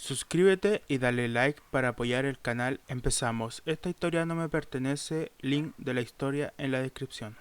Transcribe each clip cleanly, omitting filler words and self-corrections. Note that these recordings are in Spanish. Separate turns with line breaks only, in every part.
Suscríbete y dale like para apoyar el canal. Empezamos. Esta historia no me pertenece. Link de la historia en la descripción.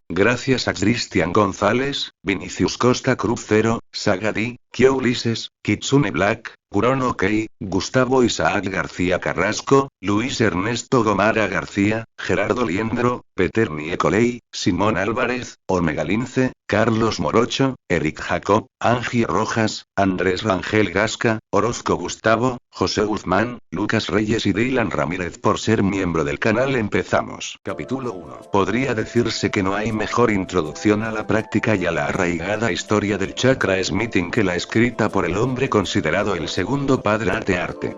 Gracias a Cristian González, Vinicius Costa Crucero, Sagadi, Kyo Ulises, Kitsune Black, Kurono Kei, Gustavo Isaac García Carrasco, Luis Ernesto Gomara García, Gerardo Liendro, Peter Niecolei, Simón Álvarez, Omega Lince, Carlos Morocho, Eric Jacob, Angie Rojas, Andrés Rangel Gasca, Orozco Gustavo, José Guzmán, Lucas Reyes y Dylan Ramírez. Por ser miembro del canal empezamos. Capítulo 1. Podría decirse que no hay mejor introducción a la práctica y a la arraigada historia del chakra smithing que la escrita por el hombre considerado el segundo padre arte.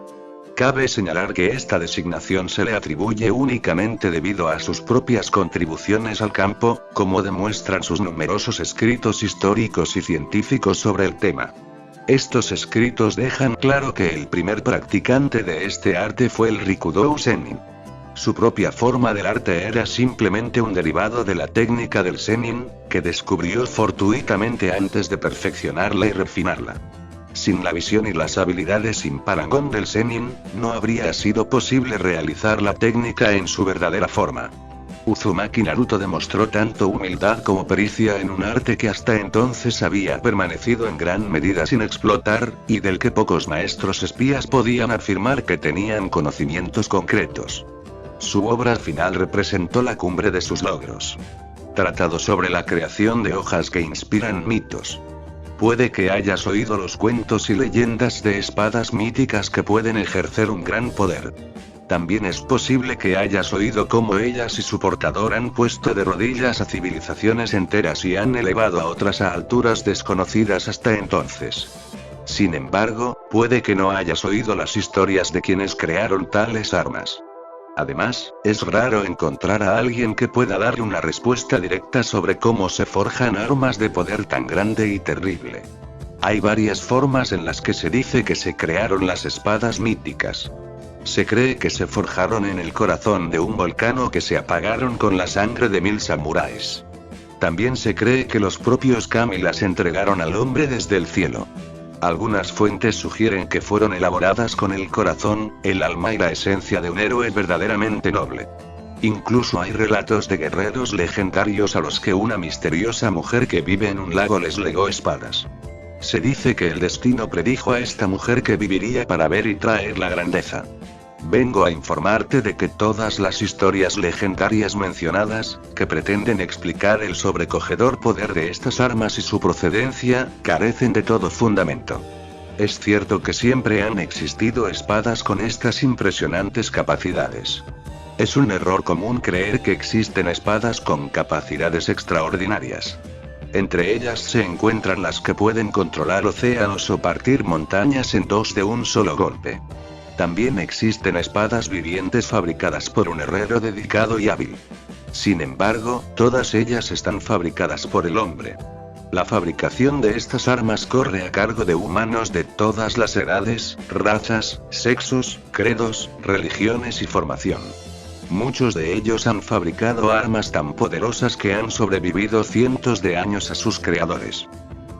Cabe señalar que esta designación se le atribuye únicamente debido a sus propias contribuciones al campo, como demuestran sus numerosos escritos históricos y científicos sobre el tema. Estos escritos dejan claro que el primer practicante de este arte fue el Rikudō Sennin. Su propia forma del arte era simplemente un derivado de la técnica del Sennin, que descubrió fortuitamente antes de perfeccionarla y refinarla. Sin la visión y las habilidades sin parangón del Sennin, no habría sido posible realizar la técnica en su verdadera forma. Uzumaki Naruto demostró tanto humildad como pericia en un arte que hasta entonces había permanecido en gran medida sin explotar, y del que pocos maestros espías podían afirmar que tenían conocimientos concretos. Su obra final representó la cumbre de sus logros. Tratado sobre la creación de hojas que inspiran mitos. Puede que hayas oído los cuentos y leyendas de espadas míticas que pueden ejercer un gran poder. También es posible que hayas oído cómo ellas y su portador han puesto de rodillas a civilizaciones enteras y han elevado a otras a alturas desconocidas hasta entonces. Sin embargo, puede que no hayas oído las historias de quienes crearon tales armas. Además, es raro encontrar a alguien que pueda darle una respuesta directa sobre cómo se forjan armas de poder tan grande y terrible. Hay varias formas en las que se dice que se crearon las espadas míticas. Se cree que se forjaron en el corazón de un volcán o que se apagaron con la sangre de 1000 samuráis. También se cree que los propios kami las entregaron al hombre desde el cielo. Algunas fuentes sugieren que fueron elaboradas con el corazón, el alma y la esencia de un héroe verdaderamente noble. Incluso hay relatos de guerreros legendarios a los que una misteriosa mujer que vive en un lago les legó espadas. Se dice que el destino predijo a esta mujer que viviría para ver y traer la grandeza. Vengo a informarte de que todas las historias legendarias mencionadas, que pretenden explicar el sobrecogedor poder de estas armas y su procedencia, carecen de todo fundamento. Es cierto que siempre han existido espadas con estas impresionantes capacidades. Es un error común creer que existen espadas con capacidades extraordinarias. Entre ellas se encuentran las que pueden controlar océanos o partir montañas en dos de un solo golpe. También existen espadas vivientes fabricadas por un herrero dedicado y hábil. Sin embargo, todas ellas están fabricadas por el hombre. La fabricación de estas armas corre a cargo de humanos de todas las edades, razas, sexos, credos, religiones y formación. Muchos de ellos han fabricado armas tan poderosas que han sobrevivido cientos de años a sus creadores.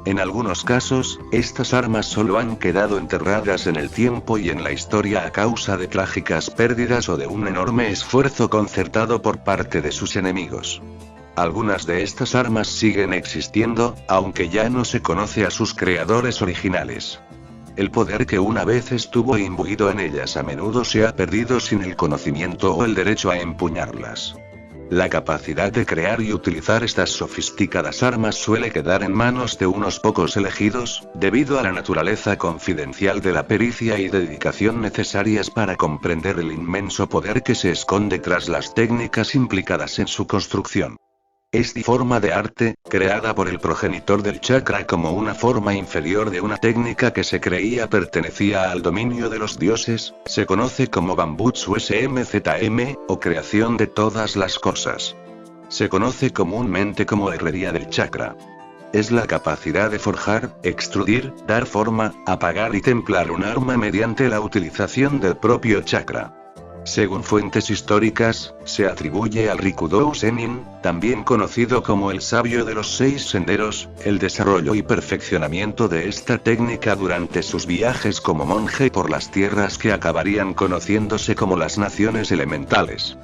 En algunos casos, estas armas solo han quedado enterradas en el tiempo y en la historia a causa de trágicas pérdidas o de un enorme esfuerzo concertado por parte de sus enemigos. Algunas de estas armas siguen existiendo, aunque ya no se conoce a sus creadores originales. El poder que una vez estuvo imbuido en ellas a menudo se ha perdido sin el conocimiento o el derecho a empuñarlas. La capacidad de crear y utilizar estas sofisticadas armas suele quedar en manos de unos pocos elegidos, debido a la naturaleza confidencial de la pericia y dedicación necesarias para comprender el inmenso poder que se esconde tras las técnicas implicadas en su construcción. Esta forma de arte, creada por el progenitor del chakra como una forma inferior de una técnica que se creía pertenecía al dominio de los dioses, se conoce como Bambutsu SMZM, o creación de todas las cosas. Se conoce comúnmente como herrería del chakra. Es la capacidad de forjar, extrudir, dar forma, apagar y templar un arma mediante la utilización del propio chakra. Según fuentes históricas, se atribuye al Rikudou Sennin, también conocido como el sabio de los 6 senderos, el desarrollo y perfeccionamiento de esta técnica durante sus viajes como monje por las tierras que acabarían conociéndose como las naciones elementales.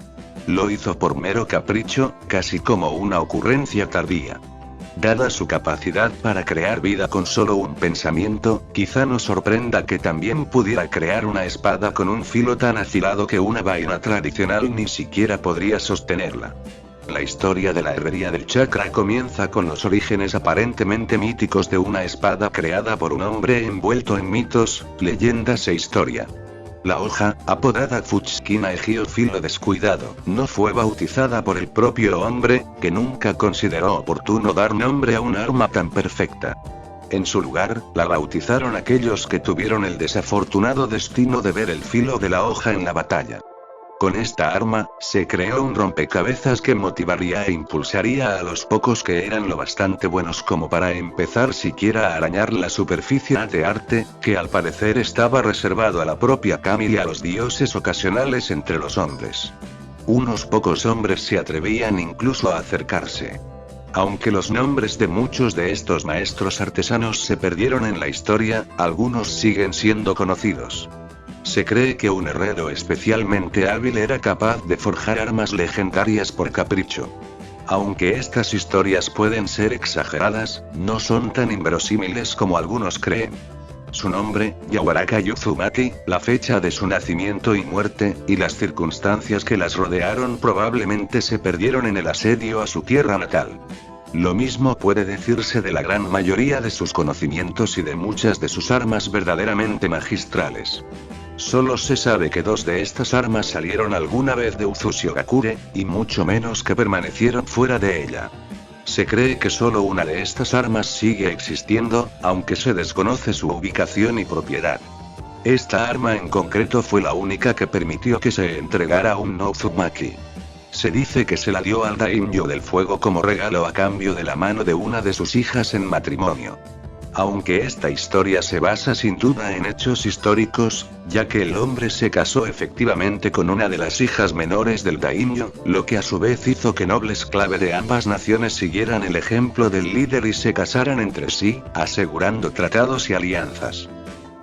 Lo hizo por mero capricho, casi como una ocurrencia tardía. Dada su capacidad para crear vida con solo un pensamiento, quizá nos sorprenda que también pudiera crear una espada con un filo tan afilado que una vaina tradicional ni siquiera podría sostenerla. La historia de la herrería del chakra comienza con los orígenes aparentemente míticos de una espada creada por un hombre envuelto en mitos, leyendas e historia. La hoja, apodada Fuchskina Egio filo descuidado, no fue bautizada por el propio hombre, que nunca consideró oportuno dar nombre a un arma tan perfecta. En su lugar, la bautizaron aquellos que tuvieron el desafortunado destino de ver el filo de la hoja en la batalla. Con esta arma, se creó un rompecabezas que motivaría e impulsaría a los pocos que eran lo bastante buenos como para empezar siquiera a arañar la superficie de arte, que al parecer estaba reservado a la propia Kami y a los dioses ocasionales entre los hombres. Unos pocos hombres se atrevían incluso a acercarse. Aunque los nombres de muchos de estos maestros artesanos se perdieron en la historia, algunos siguen siendo conocidos. Se cree que un herrero especialmente hábil era capaz de forjar armas legendarias por capricho. Aunque estas historias pueden ser exageradas, no son tan inverosímiles como algunos creen. Su nombre, Yawaraka Uzumaki, la fecha de su nacimiento y muerte, y las circunstancias que las rodearon probablemente se perdieron en el asedio a su tierra natal. Lo mismo puede decirse de la gran mayoría de sus conocimientos y de muchas de sus armas verdaderamente magistrales. Solo se sabe que 2 de estas armas salieron alguna vez de Uzushigakure, y mucho menos que permanecieron fuera de ella. Se cree que solo una de estas armas sigue existiendo, aunque se desconoce su ubicación y propiedad. Esta arma en concreto fue la única que permitió que se entregara un no Uzumaki. Se dice que se la dio al Daimyo del Fuego como regalo a cambio de la mano de una de sus hijas en matrimonio. Aunque esta historia se basa sin duda en hechos históricos, ya que el hombre se casó efectivamente con una de las hijas menores del daimyo, lo que a su vez hizo que nobles clave de ambas naciones siguieran el ejemplo del líder y se casaran entre sí, asegurando tratados y alianzas.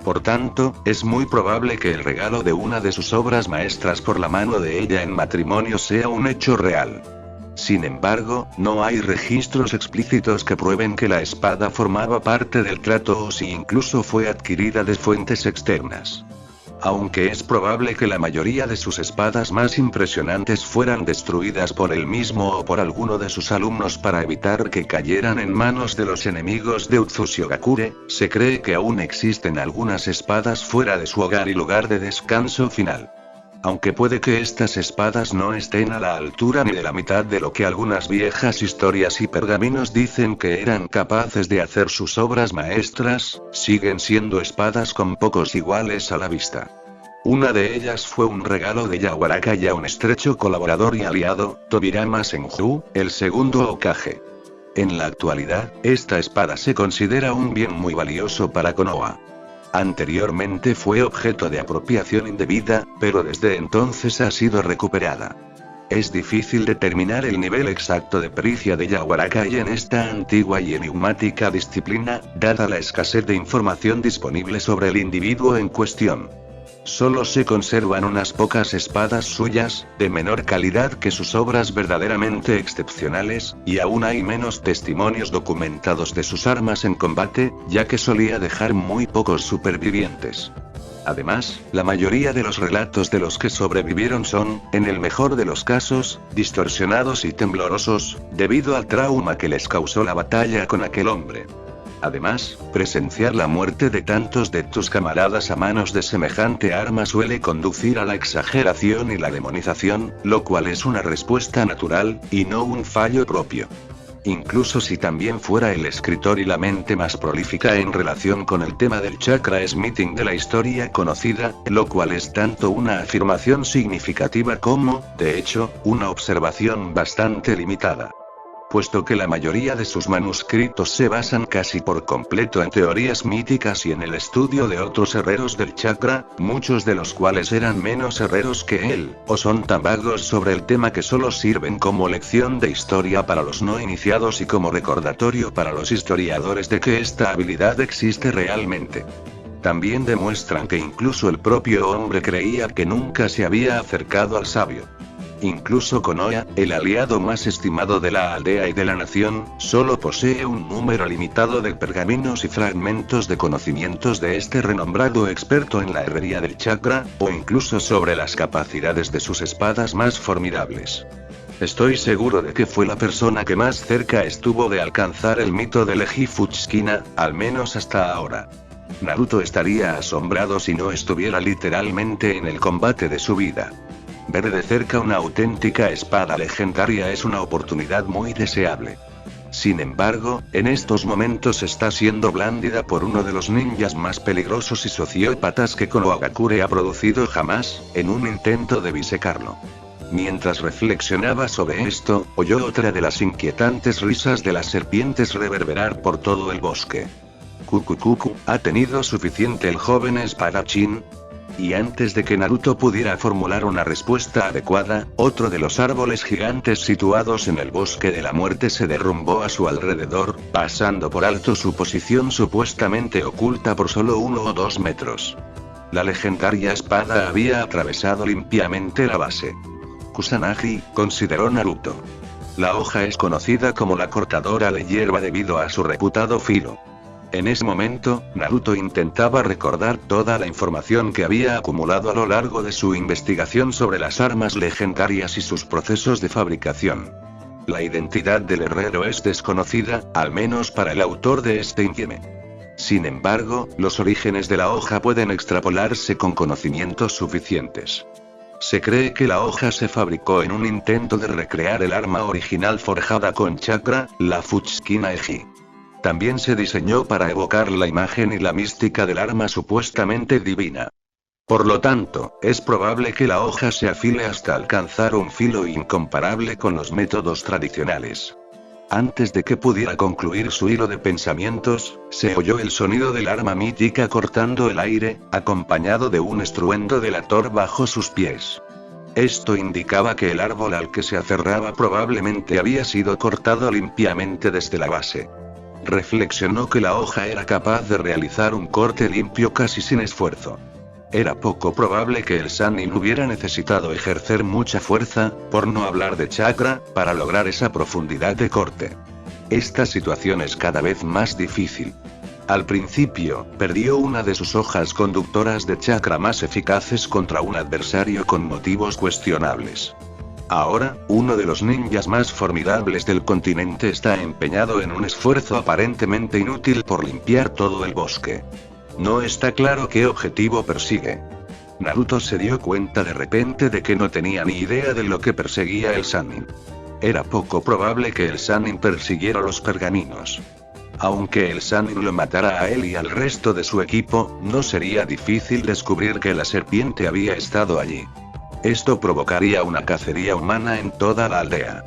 Por tanto, es muy probable que el regalo de una de sus obras maestras por la mano de ella en matrimonio sea un hecho real. Sin embargo, no hay registros explícitos que prueben que la espada formaba parte del trato o si incluso fue adquirida de fuentes externas. Aunque es probable que la mayoría de sus espadas más impresionantes fueran destruidas por él mismo o por alguno de sus alumnos para evitar que cayeran en manos de los enemigos de Uzushigakure, se cree que aún existen algunas espadas fuera de su hogar y lugar de descanso final. Aunque puede que estas espadas no estén a la altura ni de la mitad de lo que algunas viejas historias y pergaminos dicen que eran capaces de hacer sus obras maestras, siguen siendo espadas con pocos iguales a la vista. Una de ellas fue un regalo de Yawaraka y a un estrecho colaborador y aliado, Tobirama Senju, el segundo Hokage. En la actualidad, esta espada se considera un bien muy valioso para Konoha. Anteriormente fue objeto de apropiación indebida, pero desde entonces ha sido recuperada. Es difícil determinar el nivel exacto de pericia de Yawaraka en esta antigua y enigmática disciplina, dada la escasez de información disponible sobre el individuo en cuestión. Solo se conservan unas pocas espadas suyas, de menor calidad que sus obras verdaderamente excepcionales, y aún hay menos testimonios documentados de sus armas en combate, ya que solía dejar muy pocos supervivientes. Además, la mayoría de los relatos de los que sobrevivieron son, en el mejor de los casos, distorsionados y temblorosos, debido al trauma que les causó la batalla con aquel hombre. Además, presenciar la muerte de tantos de tus camaradas a manos de semejante arma suele conducir a la exageración y la demonización, lo cual es una respuesta natural, y no un fallo propio. Incluso si también fuera el escritor y la mente más prolífica en relación con el tema del chakra smithing de la historia conocida, lo cual es tanto una afirmación significativa como, de hecho, una observación bastante limitada. puesto que la mayoría de sus manuscritos se basan casi por completo en teorías míticas y en el estudio de otros herreros del chakra, muchos de los cuales eran menos herreros que él, o son tan vagos sobre el tema que solo sirven como lección de historia para los no iniciados y como recordatorio para los historiadores de que esta habilidad existe realmente. También demuestran que incluso el propio hombre creía que nunca se había acercado al sabio. Incluso Konoha, el aliado más estimado de la aldea y de la nación, solo posee un número limitado de pergaminos y fragmentos de conocimientos de este renombrado experto en la herrería del chakra, o incluso sobre las capacidades de sus espadas más formidables. Estoy seguro de que fue la persona que más cerca estuvo de alcanzar el mito del Eiji Fuchikina, al menos hasta ahora. Naruto estaría asombrado si no estuviera literalmente en el combate de su vida. Ver de cerca una auténtica espada legendaria es una oportunidad muy deseable. Sin embargo, en estos momentos está siendo blandida por uno de los ninjas más peligrosos y sociópatas que Konohagakure ha producido jamás, en un intento de bisecarlo. Mientras reflexionaba sobre esto, oyó otra de las inquietantes risas de las serpientes reverberar por todo el bosque. Kukukuku, ¿ha tenido suficiente el joven espadachín? Y antes de que Naruto pudiera formular una respuesta adecuada, otro de los árboles gigantes situados en el bosque de la muerte se derrumbó a su alrededor, pasando por alto su posición supuestamente oculta por solo 1 o 2 metros. La legendaria espada había atravesado limpiamente la base. Kusanagi, consideró Naruto. La hoja es conocida como la cortadora de hierba debido a su reputado filo. En ese momento, Naruto intentaba recordar toda la información que había acumulado a lo largo de su investigación sobre las armas legendarias y sus procesos de fabricación. La identidad del herrero es desconocida, al menos para el autor de este infieme. Sin embargo, los orígenes de la hoja pueden extrapolarse con conocimientos suficientes. Se cree que la hoja se fabricó en un intento de recrear el arma original forjada con chakra, la Fuchikina Eiji. También se diseñó para evocar la imagen y la mística del arma supuestamente divina. Por lo tanto, es probable que la hoja se afile hasta alcanzar un filo incomparable con los métodos tradicionales. Antes de que pudiera concluir su hilo de pensamientos, se oyó el sonido del arma mítica cortando el aire, acompañado de un estruendo delator bajo sus pies. Esto indicaba que el árbol al que se aferraba probablemente había sido cortado limpiamente desde la base. Reflexionó que la hoja era capaz de realizar un corte limpio casi sin esfuerzo. Era poco probable que el Sannin hubiera necesitado ejercer mucha fuerza, por no hablar de chakra, para lograr esa profundidad de corte. Esta situación es cada vez más difícil. Al principio, perdió una de sus hojas conductoras de chakra más eficaces contra un adversario con motivos cuestionables. Ahora, uno de los ninjas más formidables del continente está empeñado en un esfuerzo aparentemente inútil por limpiar todo el bosque. No está claro qué objetivo persigue. Naruto se dio cuenta de repente de que no tenía ni idea de lo que perseguía el Sannin. Era poco probable que el Sannin persiguiera los pergaminos. Aunque el Sannin lo matara a él y al resto de su equipo, no sería difícil descubrir que la serpiente había estado allí. Esto provocaría una cacería humana en toda la aldea.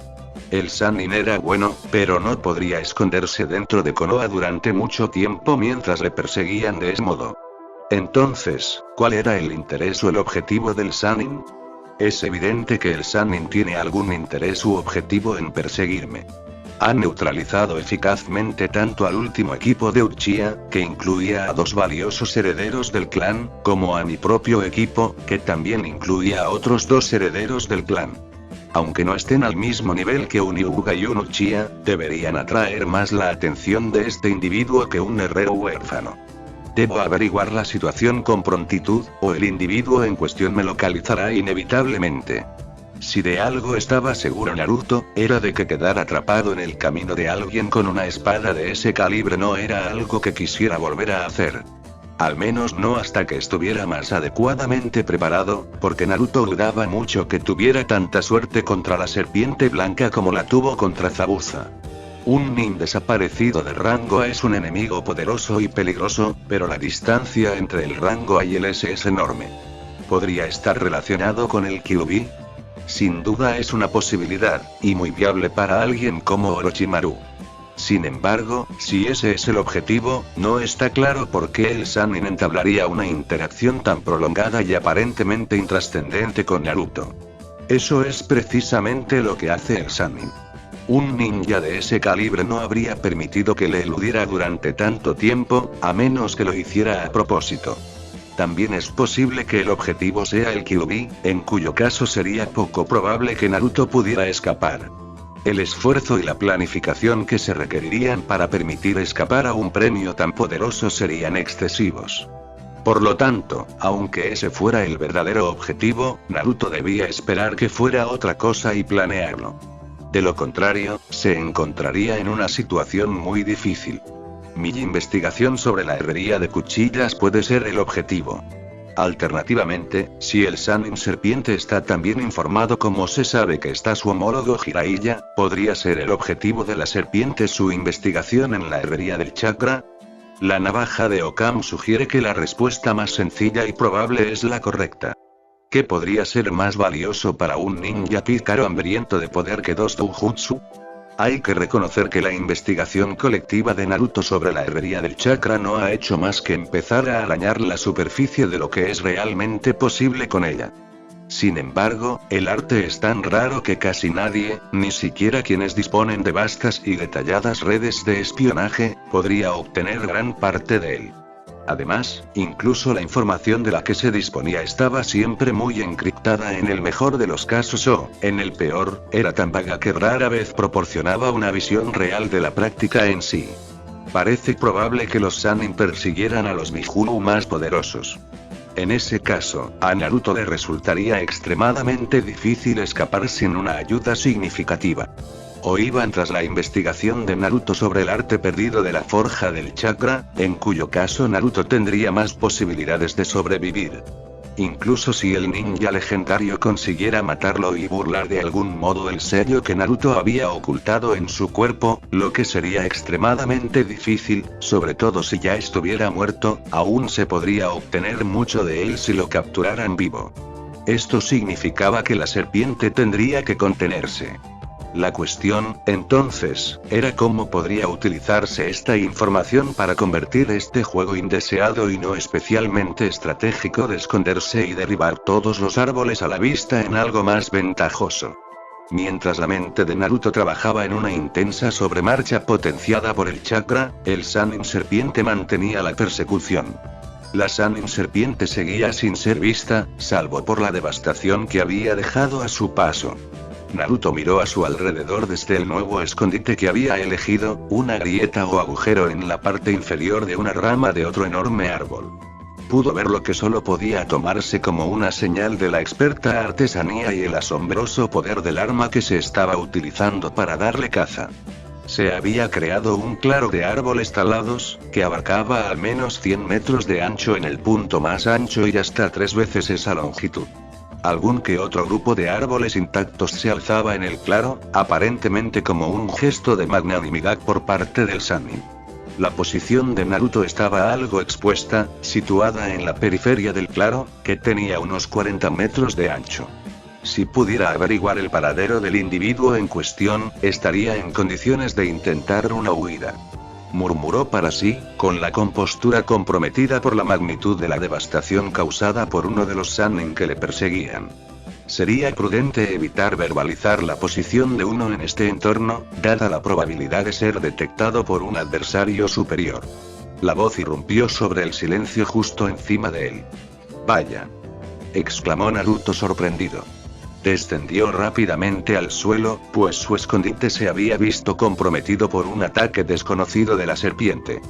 El Sannin era bueno, pero no podría esconderse dentro de Konoha durante mucho tiempo mientras le perseguían de ese modo. Entonces, ¿cuál era el interés o el objetivo del Sannin? Es evidente que el Sannin tiene algún interés u objetivo en perseguirme. Ha neutralizado eficazmente tanto al último equipo de Uchiha, que incluía a 2 valiosos herederos del clan, como a mi propio equipo, que también incluía a otros 2 herederos del clan. Aunque no estén al mismo nivel que un Hyuga y un Uchiha, deberían atraer más la atención de este individuo que un herrero huérfano. Debo averiguar la situación con prontitud, o el individuo en cuestión me localizará inevitablemente. Si de algo estaba seguro Naruto, era de que quedar atrapado en el camino de alguien con una espada de ese calibre no era algo que quisiera volver a hacer. Al menos no hasta que estuviera más adecuadamente preparado, porque Naruto dudaba mucho que tuviera tanta suerte contra la serpiente blanca como la tuvo contra Zabuza. Un nin desaparecido de rango A es un enemigo poderoso y peligroso, pero la distancia entre el rango A y el S es enorme. ¿Podría estar relacionado con el Kyuubi? Sin duda es una posibilidad, y muy viable para alguien como Orochimaru. Sin embargo, si ese es el objetivo, no está claro por qué el Sannin entablaría una interacción tan prolongada y aparentemente intrascendente con Naruto. Eso es precisamente lo que hace el Sannin. Un ninja de ese calibre no habría permitido que le eludiera durante tanto tiempo, a menos que lo hiciera a propósito. También es posible que el objetivo sea el Kyuubi, en cuyo caso sería poco probable que Naruto pudiera escapar. El esfuerzo y la planificación que se requerirían para permitir escapar a un premio tan poderoso serían excesivos. Por lo tanto, aunque ese fuera el verdadero objetivo, Naruto debía esperar que fuera otra cosa y planearlo. De lo contrario, se encontraría en una situación muy difícil. Mi investigación sobre la herrería de cuchillas puede ser el objetivo. Alternativamente, si el Sannin Serpiente está tan bien informado como se sabe que está su homólogo Jiraiya, ¿podría ser el objetivo de la serpiente su investigación en la herrería del chakra? La navaja de Okam sugiere que la respuesta más sencilla y probable es la correcta. ¿Qué podría ser más valioso para un ninja pícaro hambriento de poder que dos Doujutsu? Hay que reconocer que la investigación colectiva de Naruto sobre la herrería del chakra no ha hecho más que empezar a arañar la superficie de lo que es realmente posible con ella. Sin embargo, el arte es tan raro que casi nadie, ni siquiera quienes disponen de vastas y detalladas redes de espionaje, podría obtener gran parte de él. Además, incluso la información de la que se disponía estaba siempre muy encriptada en el mejor de los casos o, en el peor, era tan vaga que rara vez proporcionaba una visión real de la práctica en sí. Parece probable que los Sannin persiguieran a los Biju más poderosos. En ese caso, a Naruto le resultaría extremadamente difícil escapar sin una ayuda significativa. O iban tras la investigación de Naruto sobre el arte perdido de la forja del chakra, en cuyo caso Naruto tendría más posibilidades de sobrevivir. Incluso si el ninja legendario consiguiera matarlo y burlar de algún modo el sello que Naruto había ocultado en su cuerpo, lo que sería extremadamente difícil, sobre todo si ya estuviera muerto, aún se podría obtener mucho de él si lo capturaran vivo. Esto significaba que la serpiente tendría que contenerse. La cuestión, entonces, era cómo podría utilizarse esta información para convertir este juego indeseado y no especialmente estratégico de esconderse y derribar todos los árboles a la vista en algo más ventajoso. Mientras la mente de Naruto trabajaba en una intensa sobremarcha potenciada por el chakra, el Sannin Serpiente mantenía la persecución. La Sannin Serpiente seguía sin ser vista, salvo por la devastación que había dejado a su paso. Naruto miró a su alrededor desde el nuevo escondite que había elegido, una grieta o agujero en la parte inferior de una rama de otro enorme árbol. Pudo ver lo que solo podía tomarse como una señal de la experta artesanía y el asombroso poder del arma que se estaba utilizando para darle caza. Se había creado un claro de árboles talados, que abarcaba al menos 100 metros de ancho en el punto más ancho y hasta 3 veces esa longitud. Algún que otro grupo de árboles intactos se alzaba en el claro, aparentemente como un gesto de magnanimidad por parte del Sannin. La posición de Naruto estaba algo expuesta, situada en la periferia del claro, que tenía unos 40 metros de ancho. Si pudiera averiguar el paradero del individuo en cuestión, estaría en condiciones de intentar una huida. Murmuró para sí, con la compostura comprometida por la magnitud de la devastación causada por uno de los Sannin que le perseguían. Sería prudente evitar verbalizar la posición de uno en este entorno, dada la probabilidad de ser detectado por un adversario superior. La voz irrumpió sobre el silencio justo encima de él. «Vaya», exclamó Naruto sorprendido. Descendió rápidamente al suelo, pues su escondite se había visto comprometido por un ataque desconocido de la serpiente.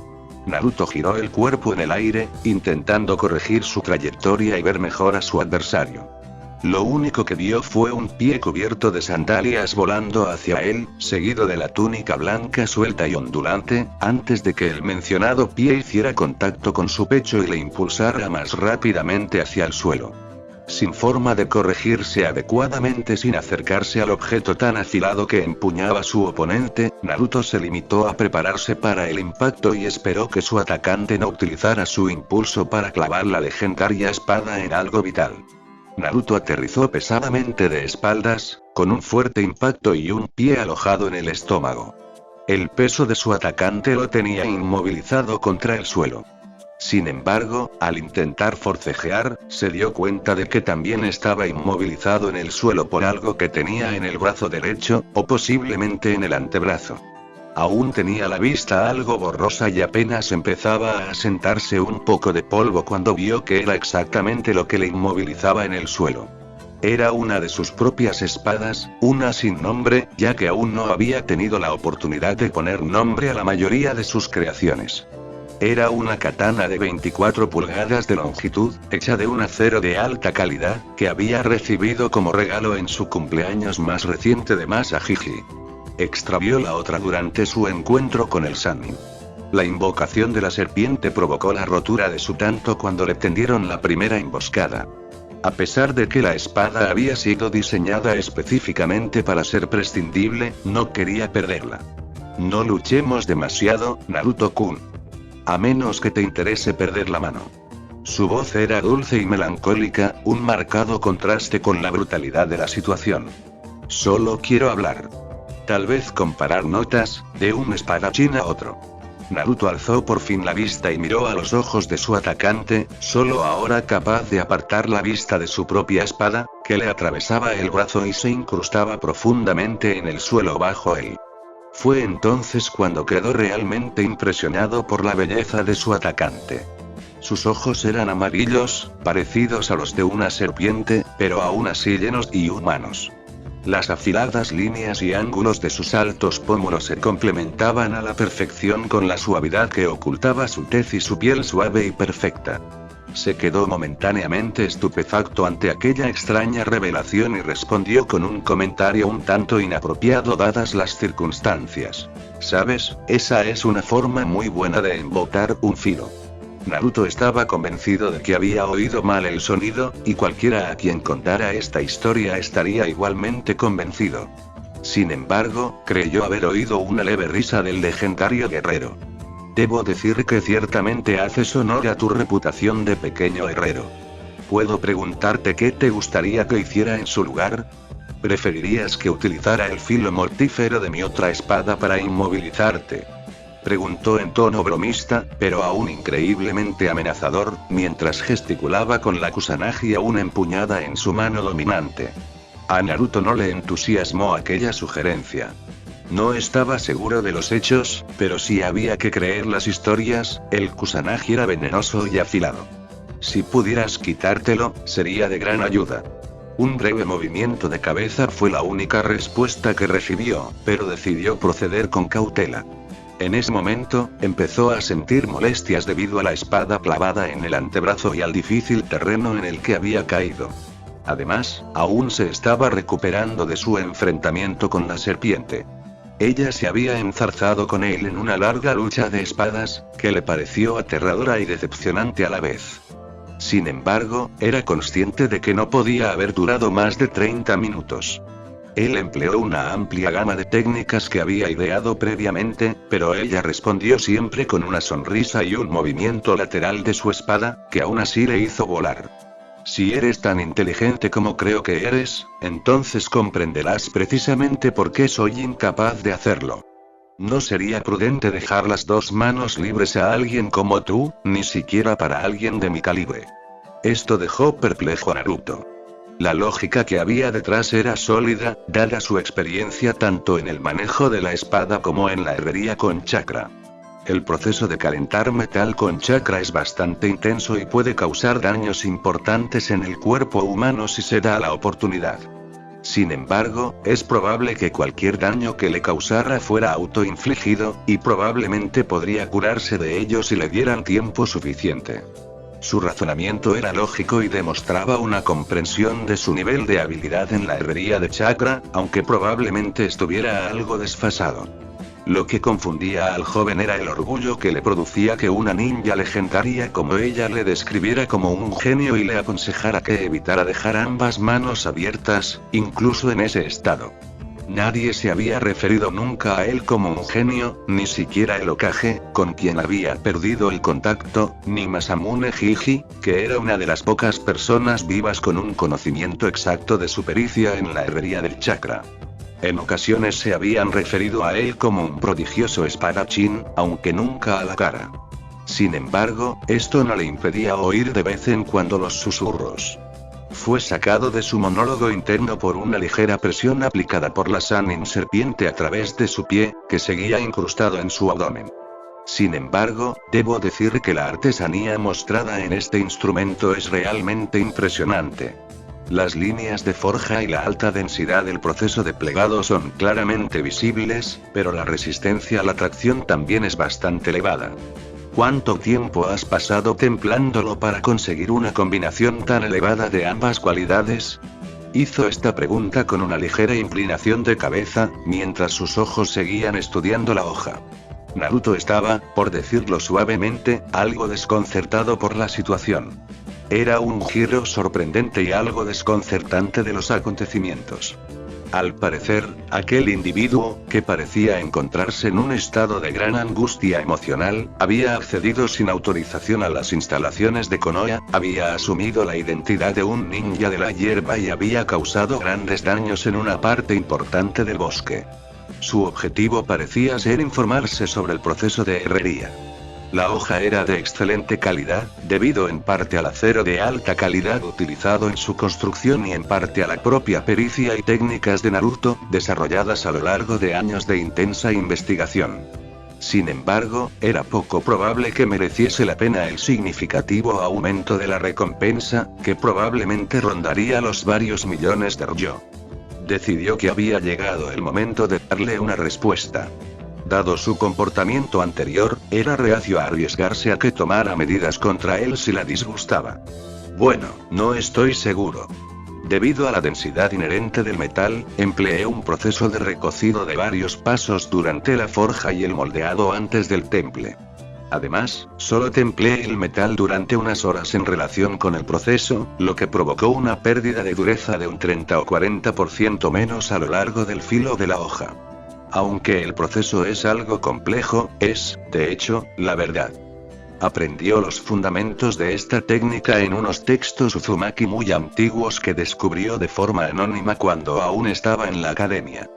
Naruto giró el cuerpo en el aire, intentando corregir su trayectoria y ver mejor a su adversario. Lo único que vio fue un pie cubierto de sandalias volando hacia él, seguido de la túnica blanca suelta y ondulante, antes de que el mencionado pie hiciera contacto con su pecho y le impulsara más rápidamente hacia el suelo. Sin forma de corregirse adecuadamente sin acercarse al objeto tan afilado que empuñaba su oponente, Naruto se limitó a prepararse para el impacto y esperó que su atacante no utilizara su impulso para clavar la legendaria espada en algo vital. Naruto aterrizó pesadamente de espaldas, con un fuerte impacto y un pie alojado en el estómago. El peso de su atacante lo tenía inmovilizado contra el suelo. Sin embargo, al intentar forcejear, se dio cuenta de que también estaba inmovilizado en el suelo por algo que tenía en el brazo derecho, o posiblemente en el antebrazo. Aún tenía la vista algo borrosa y apenas empezaba a asentarse un poco de polvo cuando vio que era exactamente lo que le inmovilizaba en el suelo. Era una de sus propias espadas, una sin nombre, ya que aún no había tenido la oportunidad de poner nombre a la mayoría de sus creaciones. Era una katana de 24 pulgadas de longitud, hecha de un acero de alta calidad, que había recibido como regalo en su cumpleaños más reciente de Masahiji. Extravió la otra durante su encuentro con el Sannin. La invocación de la serpiente provocó la rotura de su tanto cuando le tendieron la primera emboscada. A pesar de que la espada había sido diseñada específicamente para ser prescindible, no quería perderla. No luchemos demasiado, Naruto-kun. A menos que te interese perder la mano. Su voz era dulce y melancólica, un marcado contraste con la brutalidad de la situación. Solo quiero hablar. Tal vez comparar notas, de un espadachín a otro. Naruto alzó por fin la vista y miró a los ojos de su atacante, solo ahora capaz de apartar la vista de su propia espada, que le atravesaba el brazo y se incrustaba profundamente en el suelo bajo él. Fue entonces cuando quedó realmente impresionado por la belleza de su atacante. Sus ojos eran amarillos, parecidos a los de una serpiente, pero aún así llenos y humanos. Las afiladas líneas y ángulos de sus altos pómulos se complementaban a la perfección con la suavidad que ocultaba su tez y su piel suave y perfecta. Se quedó momentáneamente estupefacto ante aquella extraña revelación y respondió con un comentario un tanto inapropiado dadas las circunstancias. ¿Sabes? Esa es una forma muy buena de embotar un filo. Naruto estaba convencido de que había oído mal el sonido, y cualquiera a quien contara esta historia estaría igualmente convencido. Sin embargo, creyó haber oído una leve risa del legendario guerrero. Debo decir que ciertamente haces honor a tu reputación de pequeño herrero. ¿Puedo preguntarte qué te gustaría que hiciera en su lugar? ¿Preferirías que utilizara el filo mortífero de mi otra espada para inmovilizarte? Preguntó en tono bromista, pero aún increíblemente amenazador, mientras gesticulaba con la kusanagi aún empuñada en su mano dominante. A Naruto no le entusiasmó aquella sugerencia. No estaba seguro de los hechos, pero si había que creer las historias, el kusanagi era venenoso y afilado. Si pudieras quitártelo, sería de gran ayuda. Un breve movimiento de cabeza fue la única respuesta que recibió, pero decidió proceder con cautela. En ese momento, empezó a sentir molestias debido a la espada clavada en el antebrazo y al difícil terreno en el que había caído. Además, aún se estaba recuperando de su enfrentamiento con la serpiente. Ella se había enzarzado con él en una larga lucha de espadas, que le pareció aterradora y decepcionante a la vez. Sin embargo, era consciente de que no podía haber durado más de 30 minutos. Él empleó una amplia gama de técnicas que había ideado previamente, pero ella respondió siempre con una sonrisa y un movimiento lateral de su espada, que aún así le hizo volar. Si eres tan inteligente como creo que eres, entonces comprenderás precisamente por qué soy incapaz de hacerlo. No sería prudente dejar las dos manos libres a alguien como tú, ni siquiera para alguien de mi calibre. Esto dejó perplejo a Naruto. La lógica que había detrás era sólida, dada su experiencia tanto en el manejo de la espada como en la herrería con chakra. El proceso de calentar metal con chakra es bastante intenso y puede causar daños importantes en el cuerpo humano si se da la oportunidad. Sin embargo, es probable que cualquier daño que le causara fuera autoinfligido, y probablemente podría curarse de ello si le dieran tiempo suficiente. Su razonamiento era lógico y demostraba una comprensión de su nivel de habilidad en la herrería de chakra, aunque probablemente estuviera algo desfasado. Lo que confundía al joven era el orgullo que le producía que una ninja legendaria como ella le describiera como un genio y le aconsejara que evitara dejar ambas manos abiertas, incluso en ese estado. Nadie se había referido nunca a él como un genio, ni siquiera el Hokage, con quien había perdido el contacto, ni Masamune Jiji, que era una de las pocas personas vivas con un conocimiento exacto de su pericia en la herrería del chakra. En ocasiones se habían referido a él como un prodigioso espadachín, aunque nunca a la cara. Sin embargo, esto no le impedía oír de vez en cuando los susurros. Fue sacado de su monólogo interno por una ligera presión aplicada por la Sannin serpiente a través de su pie, que seguía incrustado en su abdomen. Sin embargo, debo decir que la artesanía mostrada en este instrumento es realmente impresionante. Las líneas de forja y la alta densidad del proceso de plegado son claramente visibles, pero la resistencia a la tracción también es bastante elevada. ¿Cuánto tiempo has pasado templándolo para conseguir una combinación tan elevada de ambas cualidades? Hizo esta pregunta con una ligera inclinación de cabeza, mientras sus ojos seguían estudiando la hoja. Naruto estaba, por decirlo suavemente, algo desconcertado por la situación. Era un giro sorprendente y algo desconcertante de los acontecimientos. Al parecer, aquel individuo, que parecía encontrarse en un estado de gran angustia emocional, había accedido sin autorización a las instalaciones de Konoha, había asumido la identidad de un ninja de la hierba y había causado grandes daños en una parte importante del bosque. Su objetivo parecía ser informarse sobre el proceso de herrería. La hoja era de excelente calidad, debido en parte al acero de alta calidad utilizado en su construcción y en parte a la propia pericia y técnicas de Naruto, desarrolladas a lo largo de años de intensa investigación. Sin embargo, era poco probable que mereciese la pena el significativo aumento de la recompensa, que probablemente rondaría los varios millones de ryo. Decidió que había llegado el momento de darle una respuesta. Dado su comportamiento anterior, era reacio a arriesgarse a que tomara medidas contra él si la disgustaba. Bueno, no estoy seguro. Debido a la densidad inherente del metal, empleé un proceso de recocido de varios pasos durante la forja y el moldeado antes del temple. Además, solo templé el metal durante unas horas en relación con el proceso, lo que provocó una pérdida de dureza de un 30 o 40% menos a lo largo del filo de la hoja. Aunque el proceso es algo complejo, es, de hecho, la verdad. Aprendió los fundamentos de esta técnica en unos textos Uzumaki muy antiguos que descubrió de forma anónima cuando aún estaba en la academia.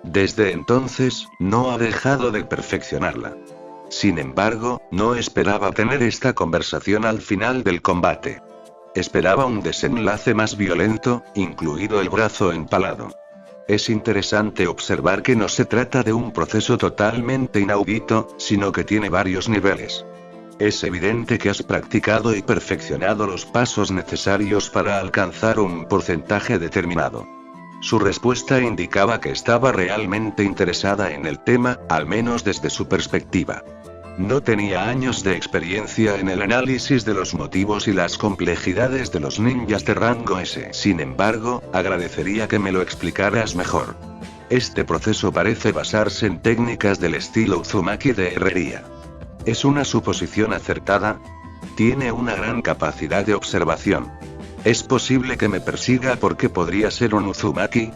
Desde entonces, no ha dejado de perfeccionarla. Sin embargo, no esperaba tener esta conversación al final del combate. Esperaba un desenlace más violento, incluido el brazo empalado. Es interesante observar que no se trata de un proceso totalmente inaudito, sino que tiene varios niveles. Es evidente que has practicado y perfeccionado los pasos necesarios para alcanzar un porcentaje determinado. Su respuesta indicaba que estaba realmente interesada en el tema, al menos desde su perspectiva. No tenía años de experiencia en el análisis de los motivos y las complejidades de los ninjas de rango S. Sin embargo, agradecería que me lo explicaras mejor. Este proceso parece basarse en técnicas del estilo Uzumaki de herrería. ¿Es una suposición acertada? Tiene una gran capacidad de observación. ¿Es posible que me persiga porque podría ser un Uzumaki?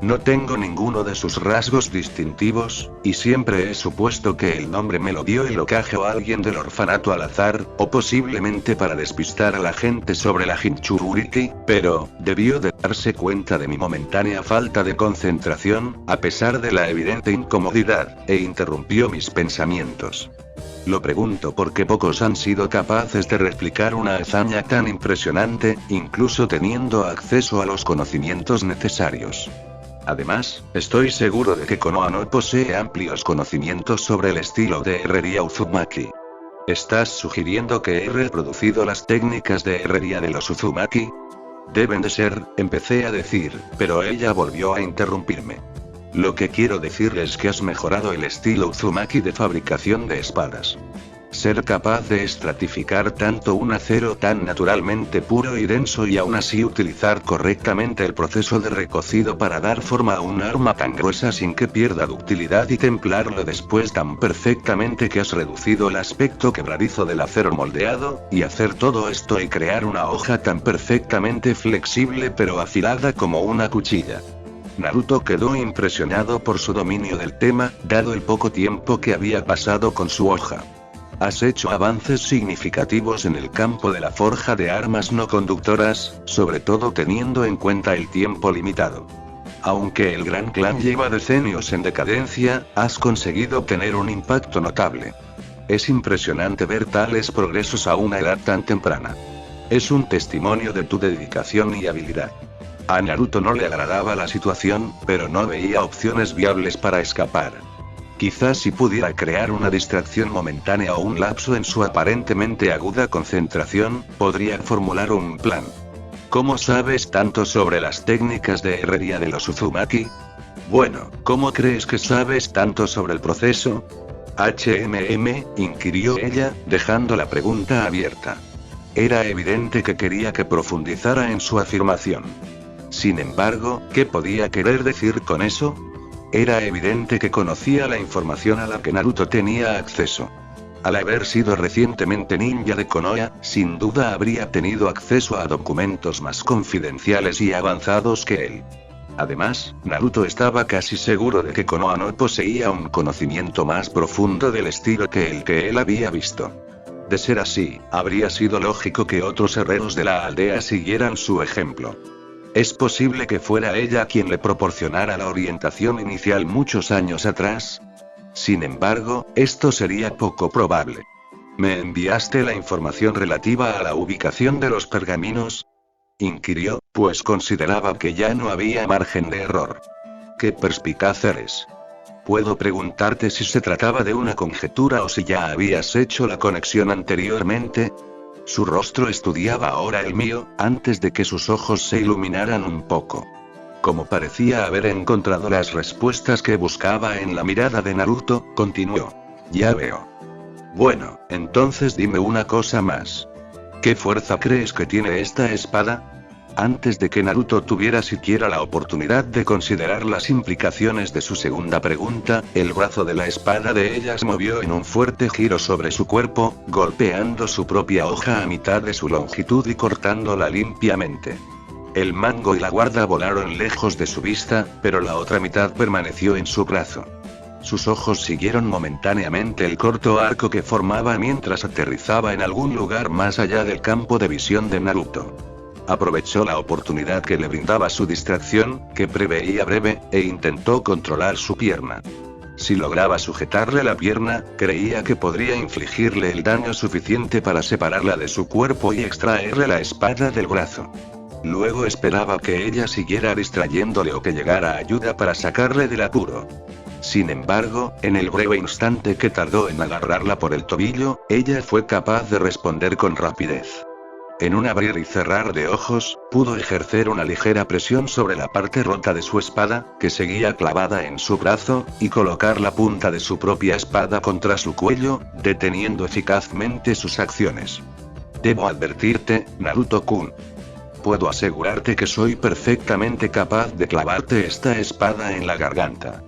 No tengo ninguno de sus rasgos distintivos, y siempre he supuesto que el nombre me lo dio el Hokage o alguien del orfanato al azar, o posiblemente para despistar a la gente sobre la Jinchuriki, pero, debió de darse cuenta de mi momentánea falta de concentración, a pesar de la evidente incomodidad, e interrumpió mis pensamientos. Lo pregunto porque pocos han sido capaces de replicar una hazaña tan impresionante, incluso teniendo acceso a los conocimientos necesarios. Además, estoy seguro de que Konoha no posee amplios conocimientos sobre el estilo de herrería Uzumaki. ¿Estás sugiriendo que he reproducido las técnicas de herrería de los Uzumaki? Deben de ser, empecé a decir, pero ella volvió a interrumpirme. Lo que quiero decir es que has mejorado el estilo Uzumaki de fabricación de espadas. Ser capaz de estratificar tanto un acero tan naturalmente puro y denso y aún así utilizar correctamente el proceso de recocido para dar forma a un arma tan gruesa sin que pierda ductilidad y templarlo después tan perfectamente que has reducido el aspecto quebradizo del acero moldeado, y hacer todo esto y crear una hoja tan perfectamente flexible pero afilada como una cuchilla. Naruto quedó impresionado por su dominio del tema, dado el poco tiempo que había pasado con su hoja. Has hecho avances significativos en el campo de la forja de armas no conductoras, sobre todo teniendo en cuenta el tiempo limitado. Aunque el Gran Clan lleva decenios en decadencia, has conseguido obtener un impacto notable. Es impresionante ver tales progresos a una edad tan temprana. Es un testimonio de tu dedicación y habilidad. A Naruto no le agradaba la situación, pero no veía opciones viables para escapar. Quizás si pudiera crear una distracción momentánea o un lapso en su aparentemente aguda concentración, podría formular un plan. ¿Cómo sabes tanto sobre las técnicas de herrería de los Uzumaki? Bueno, ¿cómo crees que sabes tanto sobre el proceso? Inquirió ella, dejando la pregunta abierta. Era evidente que quería que profundizara en su afirmación. Sin embargo, ¿qué podía querer decir con eso? Era evidente que conocía la información a la que Naruto tenía acceso. Al haber sido recientemente ninja de Konoha, sin duda habría tenido acceso a documentos más confidenciales y avanzados que él. Además, Naruto estaba casi seguro de que Konoha no poseía un conocimiento más profundo del estilo que el que él había visto. De ser así, habría sido lógico que otros herreros de la aldea siguieran su ejemplo. Es posible que fuera ella quien le proporcionara la orientación inicial muchos años atrás. Sin embargo, esto sería poco probable. ¿Me enviaste la información relativa a la ubicación de los pergaminos? Inquirió, pues consideraba que ya no había margen de error. ¡Qué perspicaz eres! ¿Puedo preguntarte si se trataba de una conjetura o si ya habías hecho la conexión anteriormente? Su rostro estudiaba ahora el mío, antes de que sus ojos se iluminaran un poco. Como parecía haber encontrado las respuestas que buscaba en la mirada de Naruto, continuó. Ya veo. Bueno, entonces dime una cosa más. ¿Qué fuerza crees que tiene esta espada? Antes de que Naruto tuviera siquiera la oportunidad de considerar las implicaciones de su segunda pregunta, el brazo de la espada de ella se movió en un fuerte giro sobre su cuerpo, golpeando su propia hoja a mitad de su longitud y cortándola limpiamente. El mango y la guarda volaron lejos de su vista, pero la otra mitad permaneció en su brazo. Sus ojos siguieron momentáneamente el corto arco que formaba mientras aterrizaba en algún lugar más allá del campo de visión de Naruto. Aprovechó la oportunidad que le brindaba su distracción, que preveía breve, e intentó controlar su pierna. Si lograba sujetarle la pierna, creía que podría infligirle el daño suficiente para separarla de su cuerpo y extraerle la espada del brazo. Luego esperaba que ella siguiera distrayéndole o que llegara ayuda para sacarle del apuro. Sin embargo, en el breve instante que tardó en agarrarla por el tobillo, ella fue capaz de responder con rapidez. En un abrir y cerrar de ojos, pudo ejercer una ligera presión sobre la parte rota de su espada, que seguía clavada en su brazo, y colocar la punta de su propia espada contra su cuello, deteniendo eficazmente sus acciones. Debo advertirte, Naruto-kun. Puedo asegurarte que soy perfectamente capaz de clavarte esta espada en la garganta.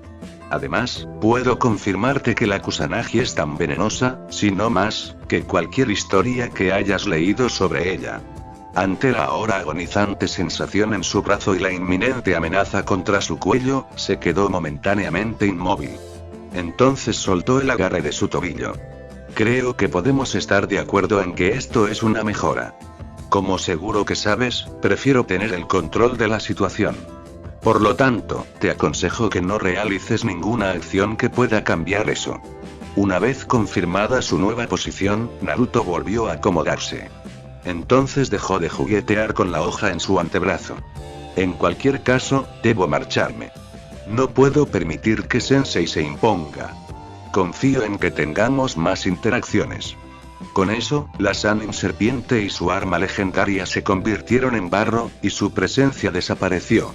Además, puedo confirmarte que la Kusanagi es tan venenosa, si no más, que cualquier historia que hayas leído sobre ella. Ante la ahora agonizante sensación en su brazo y la inminente amenaza contra su cuello, se quedó momentáneamente inmóvil. Entonces soltó el agarre de su tobillo. Creo que podemos estar de acuerdo en que esto es una mejora. Como seguro que sabes, prefiero tener el control de la situación. Por lo tanto, te aconsejo que no realices ninguna acción que pueda cambiar eso. Una vez confirmada su nueva posición, Naruto volvió a acomodarse. Entonces dejó de juguetear con la hoja en su antebrazo. En cualquier caso, debo marcharme. No puedo permitir que Sensei se imponga. Confío en que tengamos más interacciones. Con eso, la Sannin serpiente y su arma legendaria se convirtieron en barro, y su presencia desapareció.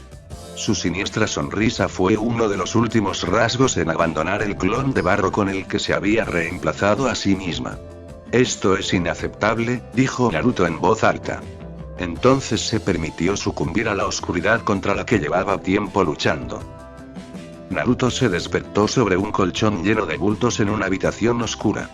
Su siniestra sonrisa fue uno de los últimos rasgos en abandonar el clon de barro con el que se había reemplazado a sí misma. Esto es inaceptable, dijo Naruto en voz alta. Entonces se permitió sucumbir a la oscuridad contra la que llevaba tiempo luchando. Naruto se despertó sobre un colchón lleno de bultos en una habitación oscura.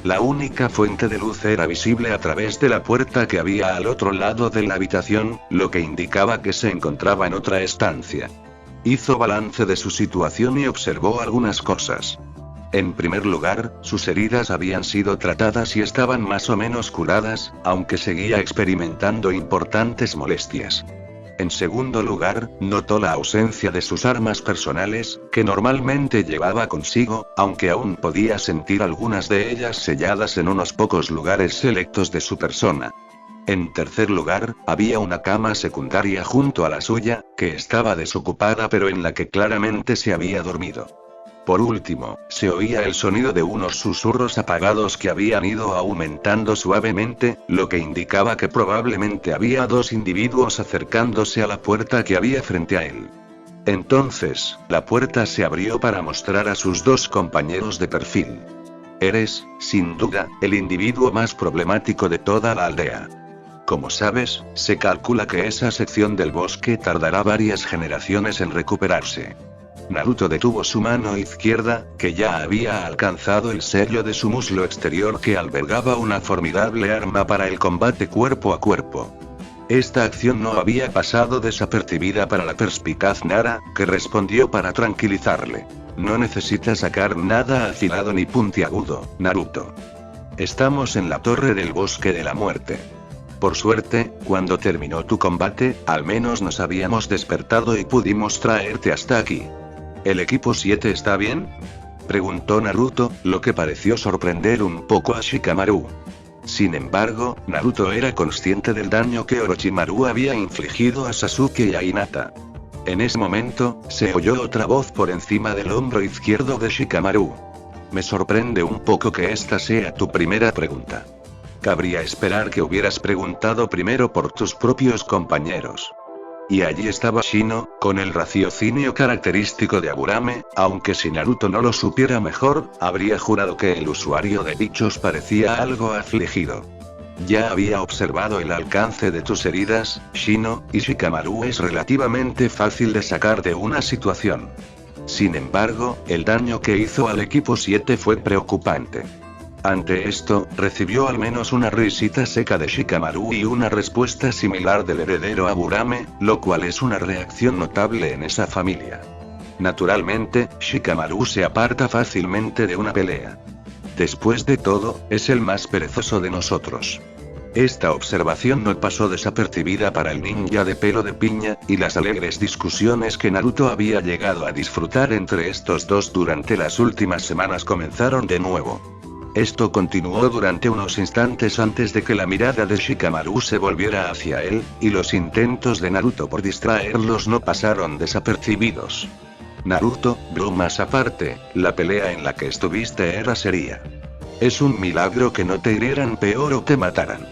La única fuente de luz era visible a través de la puerta que había al otro lado de la habitación, lo que indicaba que se encontraba en otra estancia. Hizo balance de su situación y observó algunas cosas. En primer lugar, sus heridas habían sido tratadas y estaban más o menos curadas, aunque seguía experimentando importantes molestias. En segundo lugar, notó la ausencia de sus armas personales, que normalmente llevaba consigo, aunque aún podía sentir algunas de ellas selladas en unos pocos lugares selectos de su persona. En tercer lugar, había una cama secundaria junto a la suya, que estaba desocupada pero en la que claramente se había dormido. Por último, se oía el sonido de unos susurros apagados que habían ido aumentando suavemente, lo que indicaba que probablemente había dos individuos acercándose a la puerta que había frente a él. Entonces, la puerta se abrió para mostrar a sus dos compañeros de perfil. Eres, sin duda, el individuo más problemático de toda la aldea. Como sabes, se calcula que esa sección del bosque tardará varias generaciones en recuperarse. Naruto detuvo su mano izquierda, que ya había alcanzado el sello de su muslo exterior que albergaba una formidable arma para el combate cuerpo a cuerpo. Esta acción no había pasado desapercibida para la perspicaz Nara, que respondió para tranquilizarle. No necesitas sacar nada afilado ni puntiagudo, Naruto. Estamos en la torre del bosque de la muerte. Por suerte, cuando terminó tu combate, al menos nos habíamos despertado y pudimos traerte hasta aquí. ¿El equipo 7 está bien?, preguntó Naruto, lo que pareció sorprender un poco a Shikamaru. Sin embargo, Naruto era consciente del daño que Orochimaru había infligido a Sasuke y a Hinata. En ese momento, se oyó otra voz por encima del hombro izquierdo de Shikamaru. Me sorprende un poco que esta sea tu primera pregunta. Cabría esperar que hubieras preguntado primero por tus propios compañeros. Y allí estaba Shino, con el raciocinio característico de Aburame, aunque si Naruto no lo supiera mejor, habría jurado que el usuario de dichos parecía algo afligido. Ya había observado el alcance de tus heridas, Shino, y Shikamaru es relativamente fácil de sacar de una situación. Sin embargo, el daño que hizo al equipo 7 fue preocupante. Ante esto, recibió al menos una risita seca de Shikamaru y una respuesta similar del heredero Aburame, lo cual es una reacción notable en esa familia. Naturalmente, Shikamaru se aparta fácilmente de una pelea. Después de todo, es el más perezoso de nosotros. Esta observación no pasó desapercibida para el ninja de pelo de piña, y las alegres discusiones que Naruto había llegado a disfrutar entre estos dos durante las últimas semanas comenzaron de nuevo. Esto continuó durante unos instantes antes de que la mirada de Shikamaru se volviera hacia él, y los intentos de Naruto por distraerlos no pasaron desapercibidos. Naruto, bromas aparte, la pelea en la que estuviste era seria. Es un milagro que no te hirieran peor o te mataran.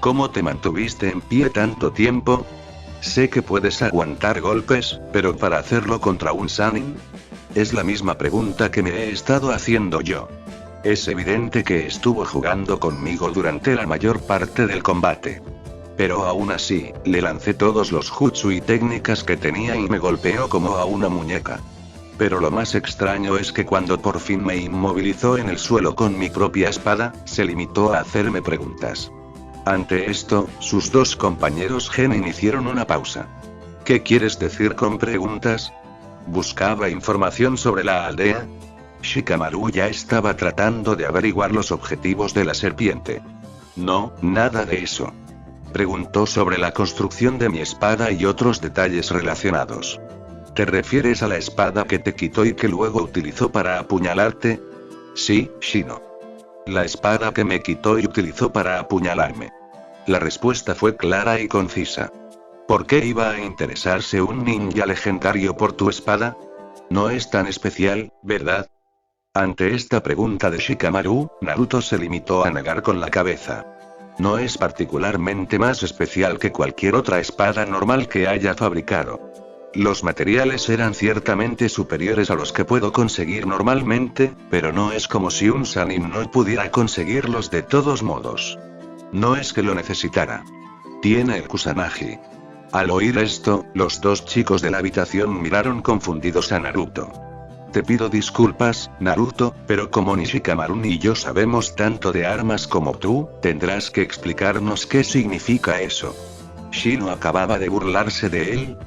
¿Cómo te mantuviste en pie tanto tiempo? Sé que puedes aguantar golpes, pero para hacerlo contra un Sannin, es la misma pregunta que me he estado haciendo yo. Es evidente que estuvo jugando conmigo durante la mayor parte del combate. Pero aún así, le lancé todos los jutsu y técnicas que tenía y me golpeó como a una muñeca. Pero lo más extraño es que cuando por fin me inmovilizó en el suelo con mi propia espada, se limitó a hacerme preguntas. Ante esto, sus dos compañeros genin hicieron una pausa. ¿Qué quieres decir con preguntas? ¿Buscaba información sobre la aldea? Shikamaru ya estaba tratando de averiguar los objetivos de la serpiente. No, nada de eso. Preguntó sobre la construcción de mi espada y otros detalles relacionados. ¿Te refieres a la espada que te quitó y que luego utilizó para apuñalarte? Sí, Shino. La espada que me quitó y utilizó para apuñalarme. La respuesta fue clara y concisa. ¿Por qué iba a interesarse un ninja legendario por tu espada? No es tan especial, ¿verdad? Ante esta pregunta de Shikamaru, Naruto se limitó a negar con la cabeza. No es particularmente más especial que cualquier otra espada normal que haya fabricado. Los materiales eran ciertamente superiores a los que puedo conseguir normalmente, pero no es como si un Sannin no pudiera conseguirlos de todos modos. No es que lo necesitara. Tiene el Kusanagi. Al oír esto, los dos chicos de la habitación miraron confundidos a Naruto. Te pido disculpas, Naruto, pero como ni Shikamaru ni yo sabemos tanto de armas como tú, tendrás que explicarnos qué significa eso. ¿Shino acababa de burlarse de él?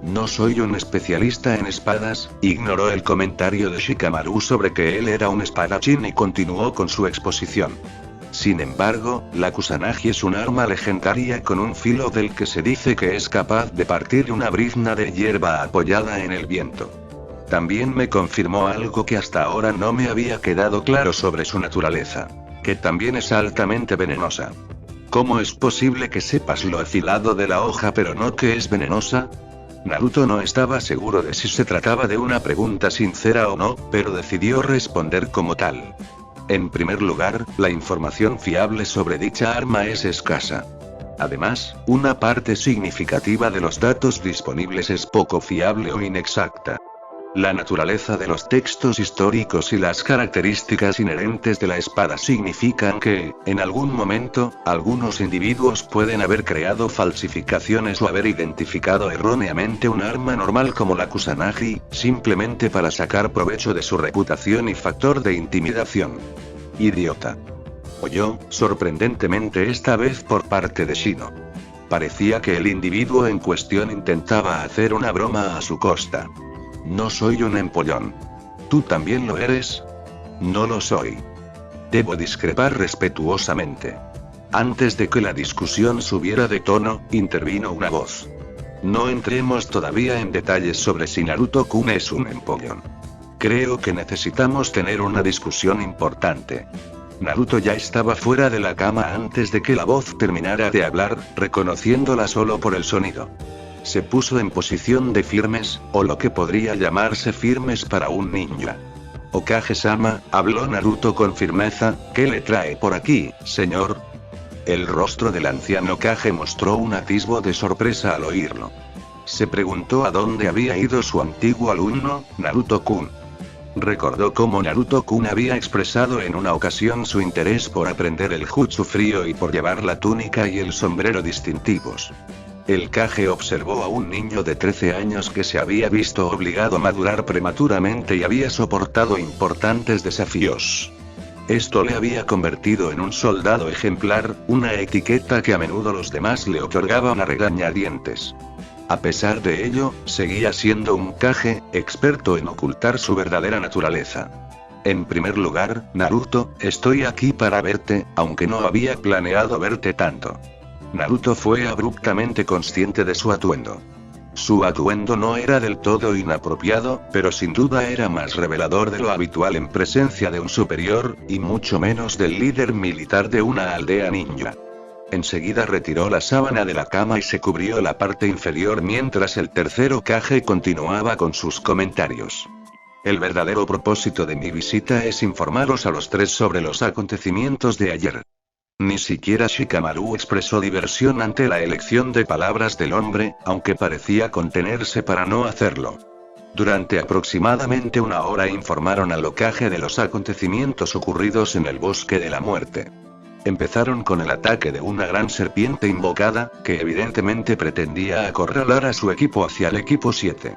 No soy un especialista en espadas, ignoró el comentario de Shikamaru sobre que él era un espadachín y continuó con su exposición. Sin embargo, la Kusanagi es un arma legendaria con un filo del que se dice que es capaz de partir una brizna de hierba apoyada en el viento. También me confirmó algo que hasta ahora no me había quedado claro sobre su naturaleza, que también es altamente venenosa. ¿Cómo es posible que sepas lo afilado de la hoja pero no que es venenosa? Naruto no estaba seguro de si se trataba de una pregunta sincera o no, pero decidió responder como tal. En primer lugar, la información fiable sobre dicha arma es escasa. Además, una parte significativa de los datos disponibles es poco fiable o inexacta. La naturaleza de los textos históricos y las características inherentes de la espada significan que, en algún momento, algunos individuos pueden haber creado falsificaciones o haber identificado erróneamente un arma normal como la Kusanagi, simplemente para sacar provecho de su reputación y factor de intimidación. Idiota. Oyó, sorprendentemente esta vez por parte de Shino. Parecía que el individuo en cuestión intentaba hacer una broma a su costa. No soy un empollón. ¿Tú también lo eres? No lo soy. Debo discrepar respetuosamente. Antes de que la discusión subiera de tono, intervino una voz. No entremos todavía en detalles sobre si Naruto-kun es un empollón. Creo que necesitamos tener una discusión importante. Naruto ya estaba fuera de la cama antes de que la voz terminara de hablar, reconociéndola solo por el sonido. Se puso en posición de firmes, o lo que podría llamarse firmes para un ninja. Okage-sama, habló Naruto con firmeza, ¿qué le trae por aquí, señor? El rostro del anciano Kage mostró un atisbo de sorpresa al oírlo. Se preguntó a dónde había ido su antiguo alumno, Naruto-kun. Recordó cómo Naruto-kun había expresado en una ocasión su interés por aprender el jutsu frío y por llevar la túnica y el sombrero distintivos. El Kage observó a un niño de 13 años que se había visto obligado a madurar prematuramente y había soportado importantes desafíos. Esto le había convertido en un soldado ejemplar, una etiqueta que a menudo los demás le otorgaban a regañadientes. A pesar de ello, seguía siendo un Kage, experto en ocultar su verdadera naturaleza. En primer lugar, Naruto, estoy aquí para verte, aunque no había planeado verte tanto. Naruto fue abruptamente consciente de su atuendo. Su atuendo no era del todo inapropiado, pero sin duda era más revelador de lo habitual en presencia de un superior, y mucho menos del líder militar de una aldea ninja. Enseguida retiró la sábana de la cama y se cubrió la parte inferior mientras el tercer Hokage continuaba con sus comentarios. El verdadero propósito de mi visita es informaros a los tres sobre los acontecimientos de ayer. Ni siquiera Shikamaru expresó diversión ante la elección de palabras del hombre, aunque parecía contenerse para no hacerlo. Durante aproximadamente una hora informaron al Hokage de los acontecimientos ocurridos en el Bosque de la Muerte. Empezaron con el ataque de una gran serpiente invocada, que evidentemente pretendía acorralar a su equipo hacia el equipo 7.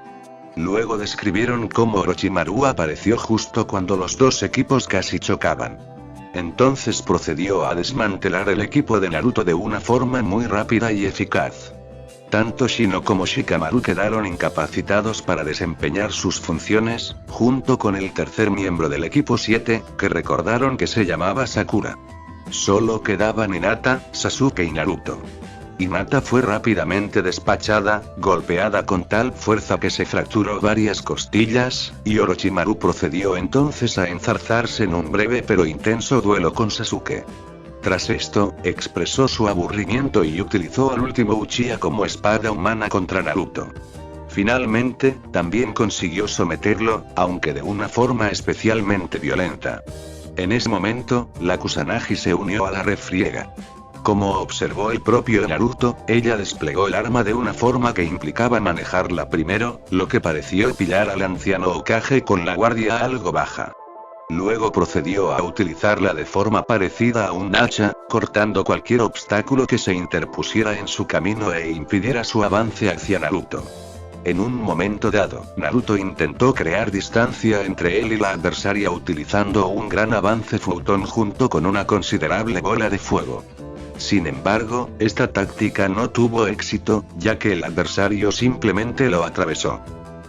Luego describieron cómo Orochimaru apareció justo cuando los dos equipos casi chocaban. Entonces procedió a desmantelar el equipo de Naruto de una forma muy rápida y eficaz. Tanto Shino como Shikamaru quedaron incapacitados para desempeñar sus funciones, junto con el tercer miembro del equipo 7, que recordaron que se llamaba Sakura. Solo quedaban Hinata, Sasuke y Naruto. Hinata fue rápidamente despachada, golpeada con tal fuerza que se fracturó varias costillas, y Orochimaru procedió entonces a enzarzarse en un breve pero intenso duelo con Sasuke. Tras esto, expresó su aburrimiento y utilizó al último Uchiha como espada humana contra Naruto. Finalmente, también consiguió someterlo, aunque de una forma especialmente violenta. En ese momento, la Kusanagi se unió a la refriega. Como observó el propio Naruto, ella desplegó el arma de una forma que implicaba manejarla primero, lo que pareció pillar al anciano Hokage con la guardia algo baja. Luego procedió a utilizarla de forma parecida a un hacha, cortando cualquier obstáculo que se interpusiera en su camino e impidiera su avance hacia Naruto. En un momento dado, Naruto intentó crear distancia entre él y la adversaria utilizando un gran avance Futon junto con una considerable bola de fuego. Sin embargo, esta táctica no tuvo éxito, ya que el adversario simplemente lo atravesó.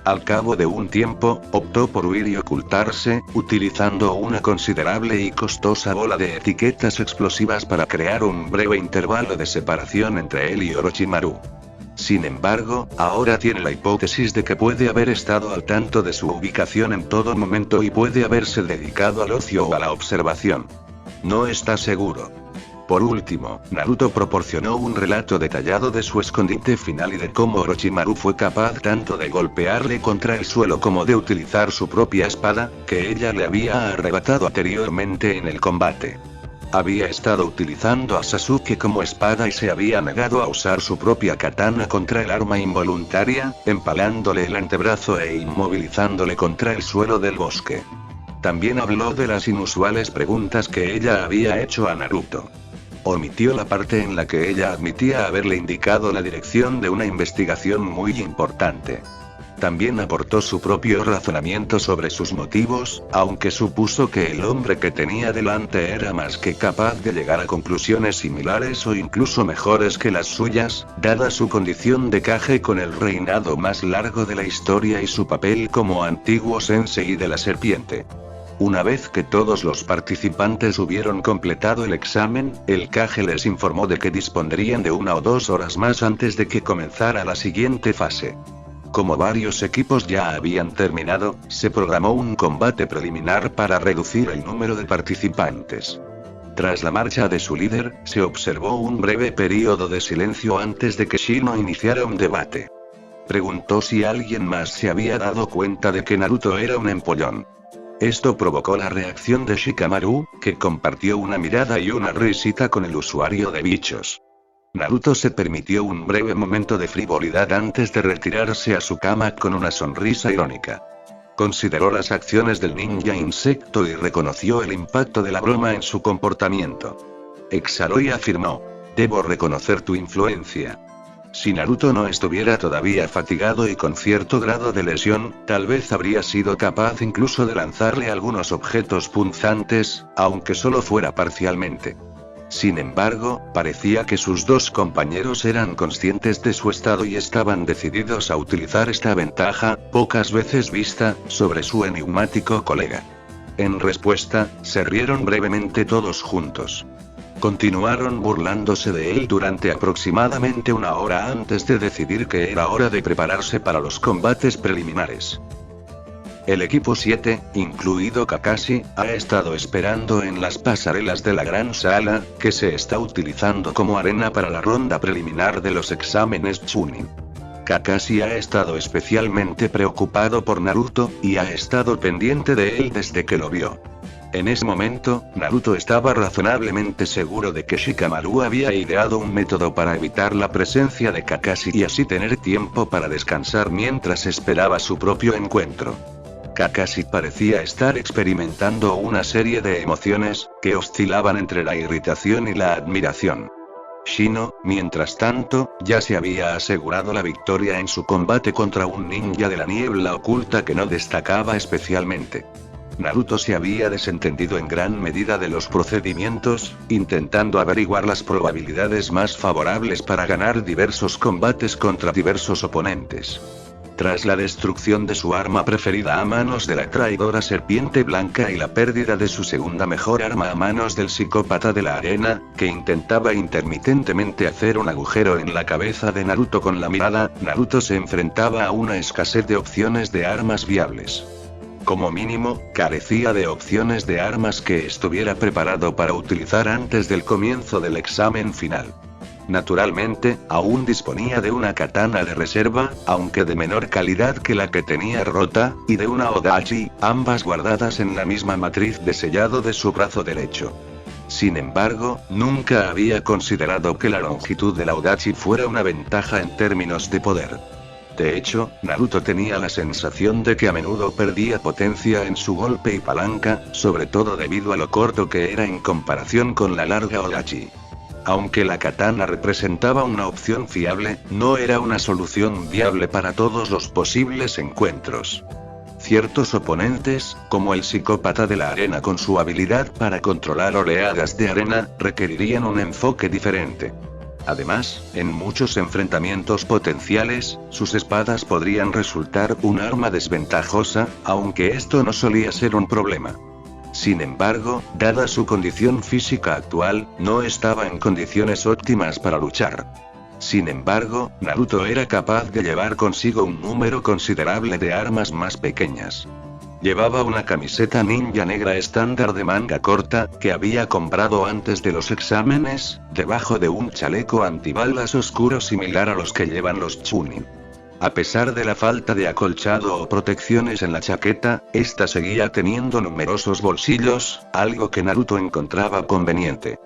Al cabo de un tiempo, optó por huir y ocultarse, utilizando una considerable y costosa bola de etiquetas explosivas para crear un breve intervalo de separación entre él y Orochimaru. Sin embargo, ahora tiene la hipótesis de que puede haber estado al tanto de su ubicación en todo momento y puede haberse dedicado al ocio o a la observación. No está seguro. Por último, Naruto proporcionó un relato detallado de su escondite final y de cómo Orochimaru fue capaz tanto de golpearle contra el suelo como de utilizar su propia espada, que ella le había arrebatado anteriormente en el combate. Había estado utilizando a Sasuke como espada y se había negado a usar su propia katana contra el arma involuntaria, empalándole el antebrazo e inmovilizándole contra el suelo del bosque. También habló de las inusuales preguntas que ella había hecho a Naruto. Omitió la parte en la que ella admitía haberle indicado la dirección de una investigación muy importante. También aportó su propio razonamiento sobre sus motivos, aunque supuso que el hombre que tenía delante era más que capaz de llegar a conclusiones similares o incluso mejores que las suyas, dada su condición de Kage con el reinado más largo de la historia y su papel como antiguo sensei de la serpiente. Una vez que todos los participantes hubieron completado el examen, el Kage les informó de que dispondrían de 1 o 2 horas más antes de que comenzara la siguiente fase. Como varios equipos ya habían terminado, se programó un combate preliminar para reducir el número de participantes. Tras la marcha de su líder, se observó un breve período de silencio antes de que Shino iniciara un debate. Preguntó si alguien más se había dado cuenta de que Naruto era un empollón. Esto provocó la reacción de Shikamaru, que compartió una mirada y una risita con el usuario de bichos. Naruto se permitió un breve momento de frivolidad antes de retirarse a su cama con una sonrisa irónica. Consideró las acciones del ninja insecto y reconoció el impacto de la broma en su comportamiento. Exhaló y afirmó: «Debo reconocer tu influencia». Si Naruto no estuviera todavía fatigado y con cierto grado de lesión, tal vez habría sido capaz incluso de lanzarle algunos objetos punzantes, aunque solo fuera parcialmente. Sin embargo, parecía que sus dos compañeros eran conscientes de su estado y estaban decididos a utilizar esta ventaja, pocas veces vista, sobre su enigmático colega. En respuesta, se rieron brevemente todos juntos. Continuaron burlándose de él durante aproximadamente 1 hora antes de decidir que era hora de prepararse para los combates preliminares. El equipo 7, incluido Kakashi, ha estado esperando en las pasarelas de la gran sala, que se está utilizando como arena para la ronda preliminar de los exámenes Chunin. Kakashi ha estado especialmente preocupado por Naruto, y ha estado pendiente de él desde que lo vio. En ese momento, Naruto estaba razonablemente seguro de que Shikamaru había ideado un método para evitar la presencia de Kakashi y así tener tiempo para descansar mientras esperaba su propio encuentro. Kakashi parecía estar experimentando una serie de emociones, que oscilaban entre la irritación y la admiración. Shino, mientras tanto, ya se había asegurado la victoria en su combate contra un ninja de la niebla oculta que no destacaba especialmente. Naruto se había desentendido en gran medida de los procedimientos, intentando averiguar las probabilidades más favorables para ganar diversos combates contra diversos oponentes. Tras la destrucción de su arma preferida a manos de la traidora serpiente blanca y la pérdida de su segunda mejor arma a manos del psicópata de la arena, que intentaba intermitentemente hacer un agujero en la cabeza de Naruto con la mirada, Naruto se enfrentaba a una escasez de opciones de armas viables. Como mínimo, carecía de opciones de armas que estuviera preparado para utilizar antes del comienzo del examen final. Naturalmente, aún disponía de una katana de reserva, aunque de menor calidad que la que tenía Rota, y de una Odachi, ambas guardadas en la misma matriz de sellado de su brazo derecho. Sin embargo, nunca había considerado que la longitud de la Odachi fuera una ventaja en términos de poder. De hecho, Naruto tenía la sensación de que a menudo perdía potencia en su golpe y palanca, sobre todo debido a lo corto que era en comparación con la larga Odachi. Aunque la katana representaba una opción fiable, no era una solución viable para todos los posibles encuentros. Ciertos oponentes, como el psicópata de la arena con su habilidad para controlar oleadas de arena, requerirían un enfoque diferente. Además, en muchos enfrentamientos potenciales, sus espadas podrían resultar un arma desventajosa, aunque esto no solía ser un problema. Sin embargo, dada su condición física actual, no estaba en condiciones óptimas para luchar. Sin embargo, Naruto era capaz de llevar consigo un número considerable de armas más pequeñas. Llevaba una camiseta ninja negra estándar de manga corta, que había comprado antes de los exámenes, debajo de un chaleco antibalas oscuro similar a los que llevan los Chunin. A pesar de la falta de acolchado o protecciones en la chaqueta, esta seguía teniendo numerosos bolsillos, algo que Naruto encontraba conveniente.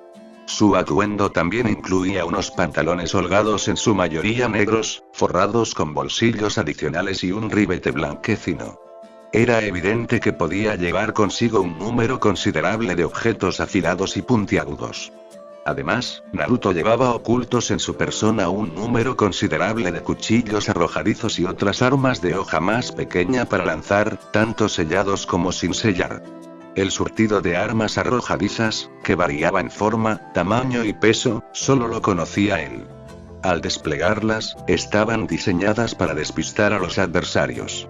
Su atuendo también incluía unos pantalones holgados en su mayoría negros, forrados con bolsillos adicionales y un ribete blanquecino. Era evidente que podía llevar consigo un número considerable de objetos afilados y puntiagudos. Además, Naruto llevaba ocultos en su persona un número considerable de cuchillos arrojadizos y otras armas de hoja más pequeña para lanzar, tanto sellados como sin sellar. El surtido de armas arrojadizas, que variaba en forma, tamaño y peso, solo lo conocía él. Al desplegarlas, estaban diseñadas para despistar a los adversarios.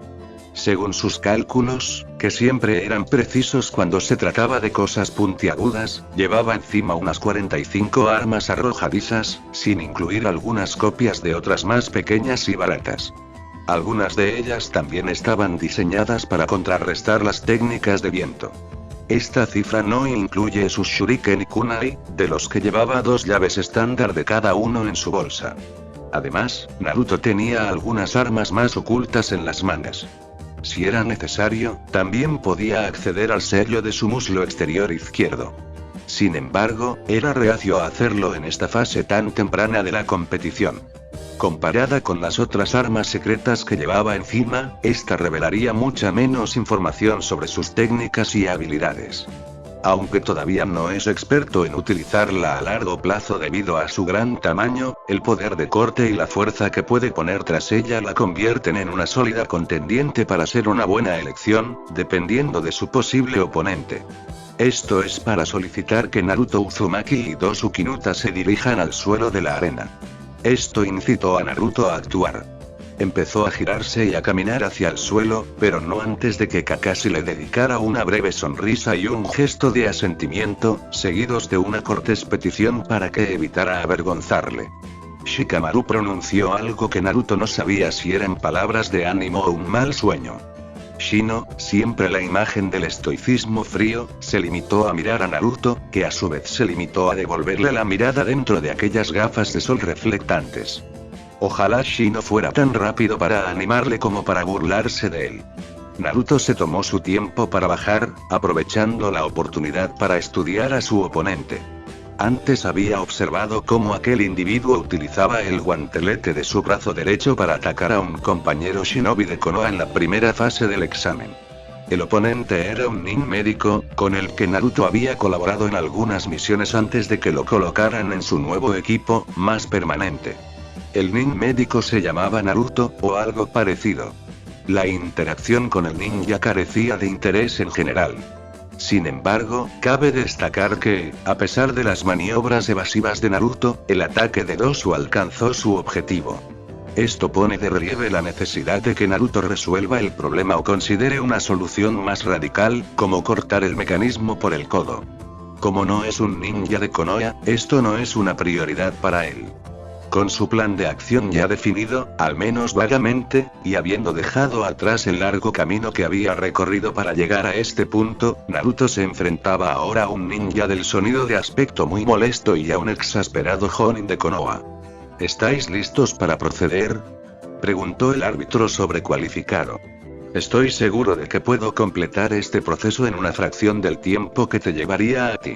Según sus cálculos, que siempre eran precisos cuando se trataba de cosas puntiagudas, llevaba encima unas 45 armas arrojadizas, sin incluir algunas copias de otras más pequeñas y baratas. Algunas de ellas también estaban diseñadas para contrarrestar las técnicas de viento. Esta cifra no incluye sus shuriken y kunai, de los que llevaba 2 llaves estándar de cada uno en su bolsa. Además, Naruto tenía algunas armas más ocultas en las mangas. Si era necesario, también podía acceder al sello de su muslo exterior izquierdo. Sin embargo, era reacio a hacerlo en esta fase tan temprana de la competición. Comparada con las otras armas secretas que llevaba encima, esta revelaría mucha menos información sobre sus técnicas y habilidades. Aunque todavía no es experto en utilizarla a largo plazo debido a su gran tamaño, el poder de corte y la fuerza que puede poner tras ella la convierten en una sólida contendiente para ser una buena elección, dependiendo de su posible oponente. Esto es para solicitar que Naruto Uzumaki y dos Ukinuta se dirijan al suelo de la arena. Esto incitó a Naruto a actuar. Empezó a girarse y a caminar hacia el suelo, pero no antes de que Kakashi le dedicara una breve sonrisa y un gesto de asentimiento, seguidos de una cortés petición para que evitara avergonzarle. Shikamaru pronunció algo que Naruto no sabía si eran palabras de ánimo o un mal sueño. Shino, siempre la imagen del estoicismo frío, se limitó a mirar a Naruto, que a su vez se limitó a devolverle la mirada dentro de aquellas gafas de sol reflectantes. Ojalá Shino fuera tan rápido para animarle como para burlarse de él. Naruto se tomó su tiempo para bajar, aprovechando la oportunidad para estudiar a su oponente. Antes había observado cómo aquel individuo utilizaba el guantelete de su brazo derecho para atacar a un compañero shinobi de Konoha en la primera fase del examen. El oponente era un nin médico, con el que Naruto había colaborado en algunas misiones antes de que lo colocaran en su nuevo equipo, más permanente. El nin médico se llamaba Naruto, o algo parecido. La interacción con el ninja carecía de interés en general. Sin embargo, cabe destacar que, a pesar de las maniobras evasivas de Naruto, el ataque de Dosu alcanzó su objetivo. Esto pone de relieve la necesidad de que Naruto resuelva el problema o considere una solución más radical, como cortar el mecanismo por el codo. Como no es un ninja de Konoha, esto no es una prioridad para él. Con su plan de acción ya definido, al menos vagamente, y habiendo dejado atrás el largo camino que había recorrido para llegar a este punto, Naruto se enfrentaba ahora a un ninja del sonido de aspecto muy molesto y a un exasperado Jonin de Konoha. ¿Estáis listos para proceder?, preguntó el árbitro sobrecualificado. Estoy seguro de que puedo completar este proceso en una fracción del tiempo que te llevaría a ti.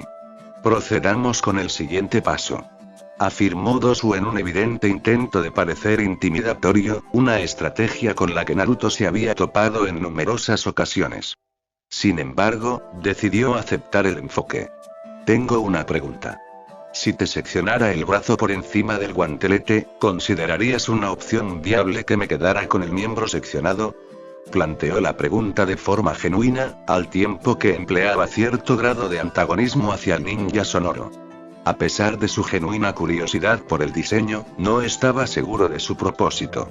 Procedamos con el siguiente paso, afirmó Dosu en un evidente intento de parecer intimidatorio, una estrategia con la que Naruto se había topado en numerosas ocasiones. Sin embargo, decidió aceptar el enfoque. Tengo una pregunta. Si te seccionara el brazo por encima del guantelete, ¿considerarías una opción viable que me quedara con el miembro seccionado? Planteó la pregunta de forma genuina, al tiempo que empleaba cierto grado de antagonismo hacia el ninja sonoro. A pesar de su genuina curiosidad por el diseño, no estaba seguro de su propósito.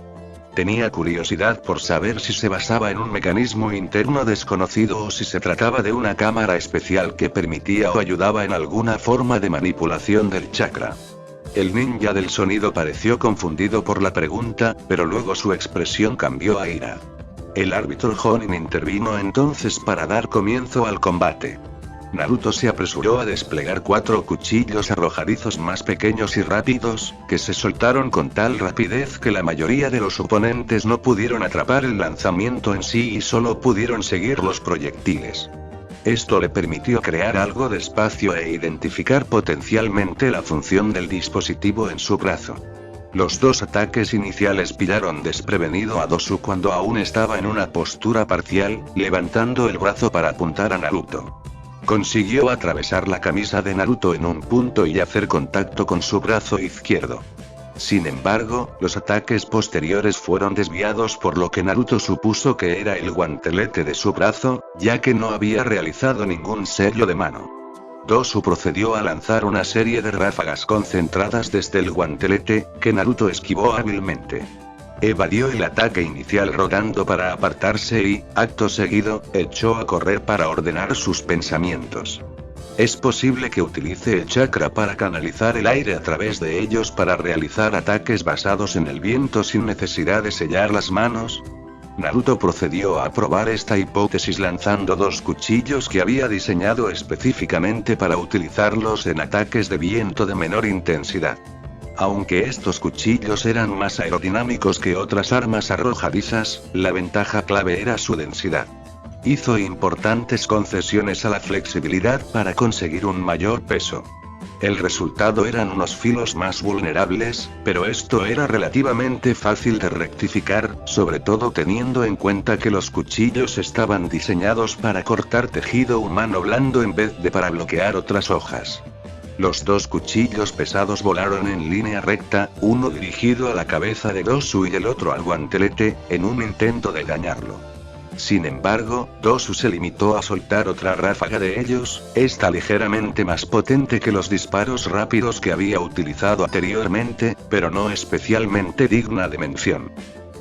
Tenía curiosidad por saber si se basaba en un mecanismo interno desconocido o si se trataba de una cámara especial que permitía o ayudaba en alguna forma de manipulación del chakra. El ninja del sonido pareció confundido por la pregunta, pero luego su expresión cambió a ira. El árbitro Jonin intervino entonces para dar comienzo al combate. Naruto se apresuró a desplegar 4 cuchillos arrojadizos más pequeños y rápidos, que se soltaron con tal rapidez que la mayoría de los oponentes no pudieron atrapar el lanzamiento en sí y solo pudieron seguir los proyectiles. Esto le permitió crear algo de espacio e identificar potencialmente la función del dispositivo en su brazo. Los 2 ataques iniciales pillaron desprevenido a Dosu cuando aún estaba en una postura parcial, levantando el brazo para apuntar a Naruto. Consiguió atravesar la camisa de Naruto en un punto y hacer contacto con su brazo izquierdo. Sin embargo, los ataques posteriores fueron desviados por lo que Naruto supuso que era el guantelete de su brazo, ya que no había realizado ningún sello de mano. Dosu procedió a lanzar una serie de ráfagas concentradas desde el guantelete, que Naruto esquivó hábilmente. Evadió el ataque inicial rodando para apartarse y, acto seguido, echó a correr para ordenar sus pensamientos. Es posible que utilice el chakra para canalizar el aire a través de ellos para realizar ataques basados en el viento sin necesidad de sellar las manos. Naruto procedió a probar esta hipótesis lanzando 2 cuchillos que había diseñado específicamente para utilizarlos en ataques de viento de menor intensidad. Aunque estos cuchillos eran más aerodinámicos que otras armas arrojadizas, la ventaja clave era su densidad. Hizo importantes concesiones a la flexibilidad para conseguir un mayor peso. El resultado eran unos filos más vulnerables, pero esto era relativamente fácil de rectificar, sobre todo teniendo en cuenta que los cuchillos estaban diseñados para cortar tejido humano blando en vez de para bloquear otras hojas. Los 2 cuchillos pesados volaron en línea recta, uno dirigido a la cabeza de Dosu y el otro al guantelete, en un intento de dañarlo. Sin embargo, Dosu se limitó a soltar otra ráfaga de ellos, esta ligeramente más potente que los disparos rápidos que había utilizado anteriormente, pero no especialmente digna de mención.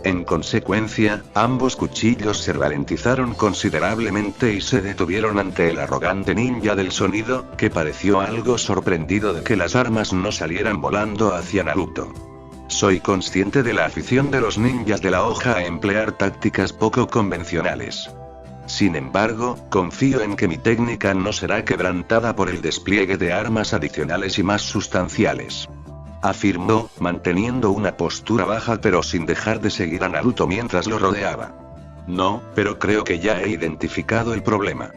En consecuencia, ambos cuchillos se ralentizaron considerablemente y se detuvieron ante el arrogante ninja del sonido, que pareció algo sorprendido de que las armas no salieran volando hacia Naruto. Soy consciente de la afición de los ninjas de la hoja a emplear tácticas poco convencionales. Sin embargo, confío en que mi técnica no será quebrantada por el despliegue de armas adicionales y más sustanciales. Afirmó, manteniendo una postura baja pero sin dejar de seguir a Naruto mientras lo rodeaba. No, pero creo que ya he identificado el problema.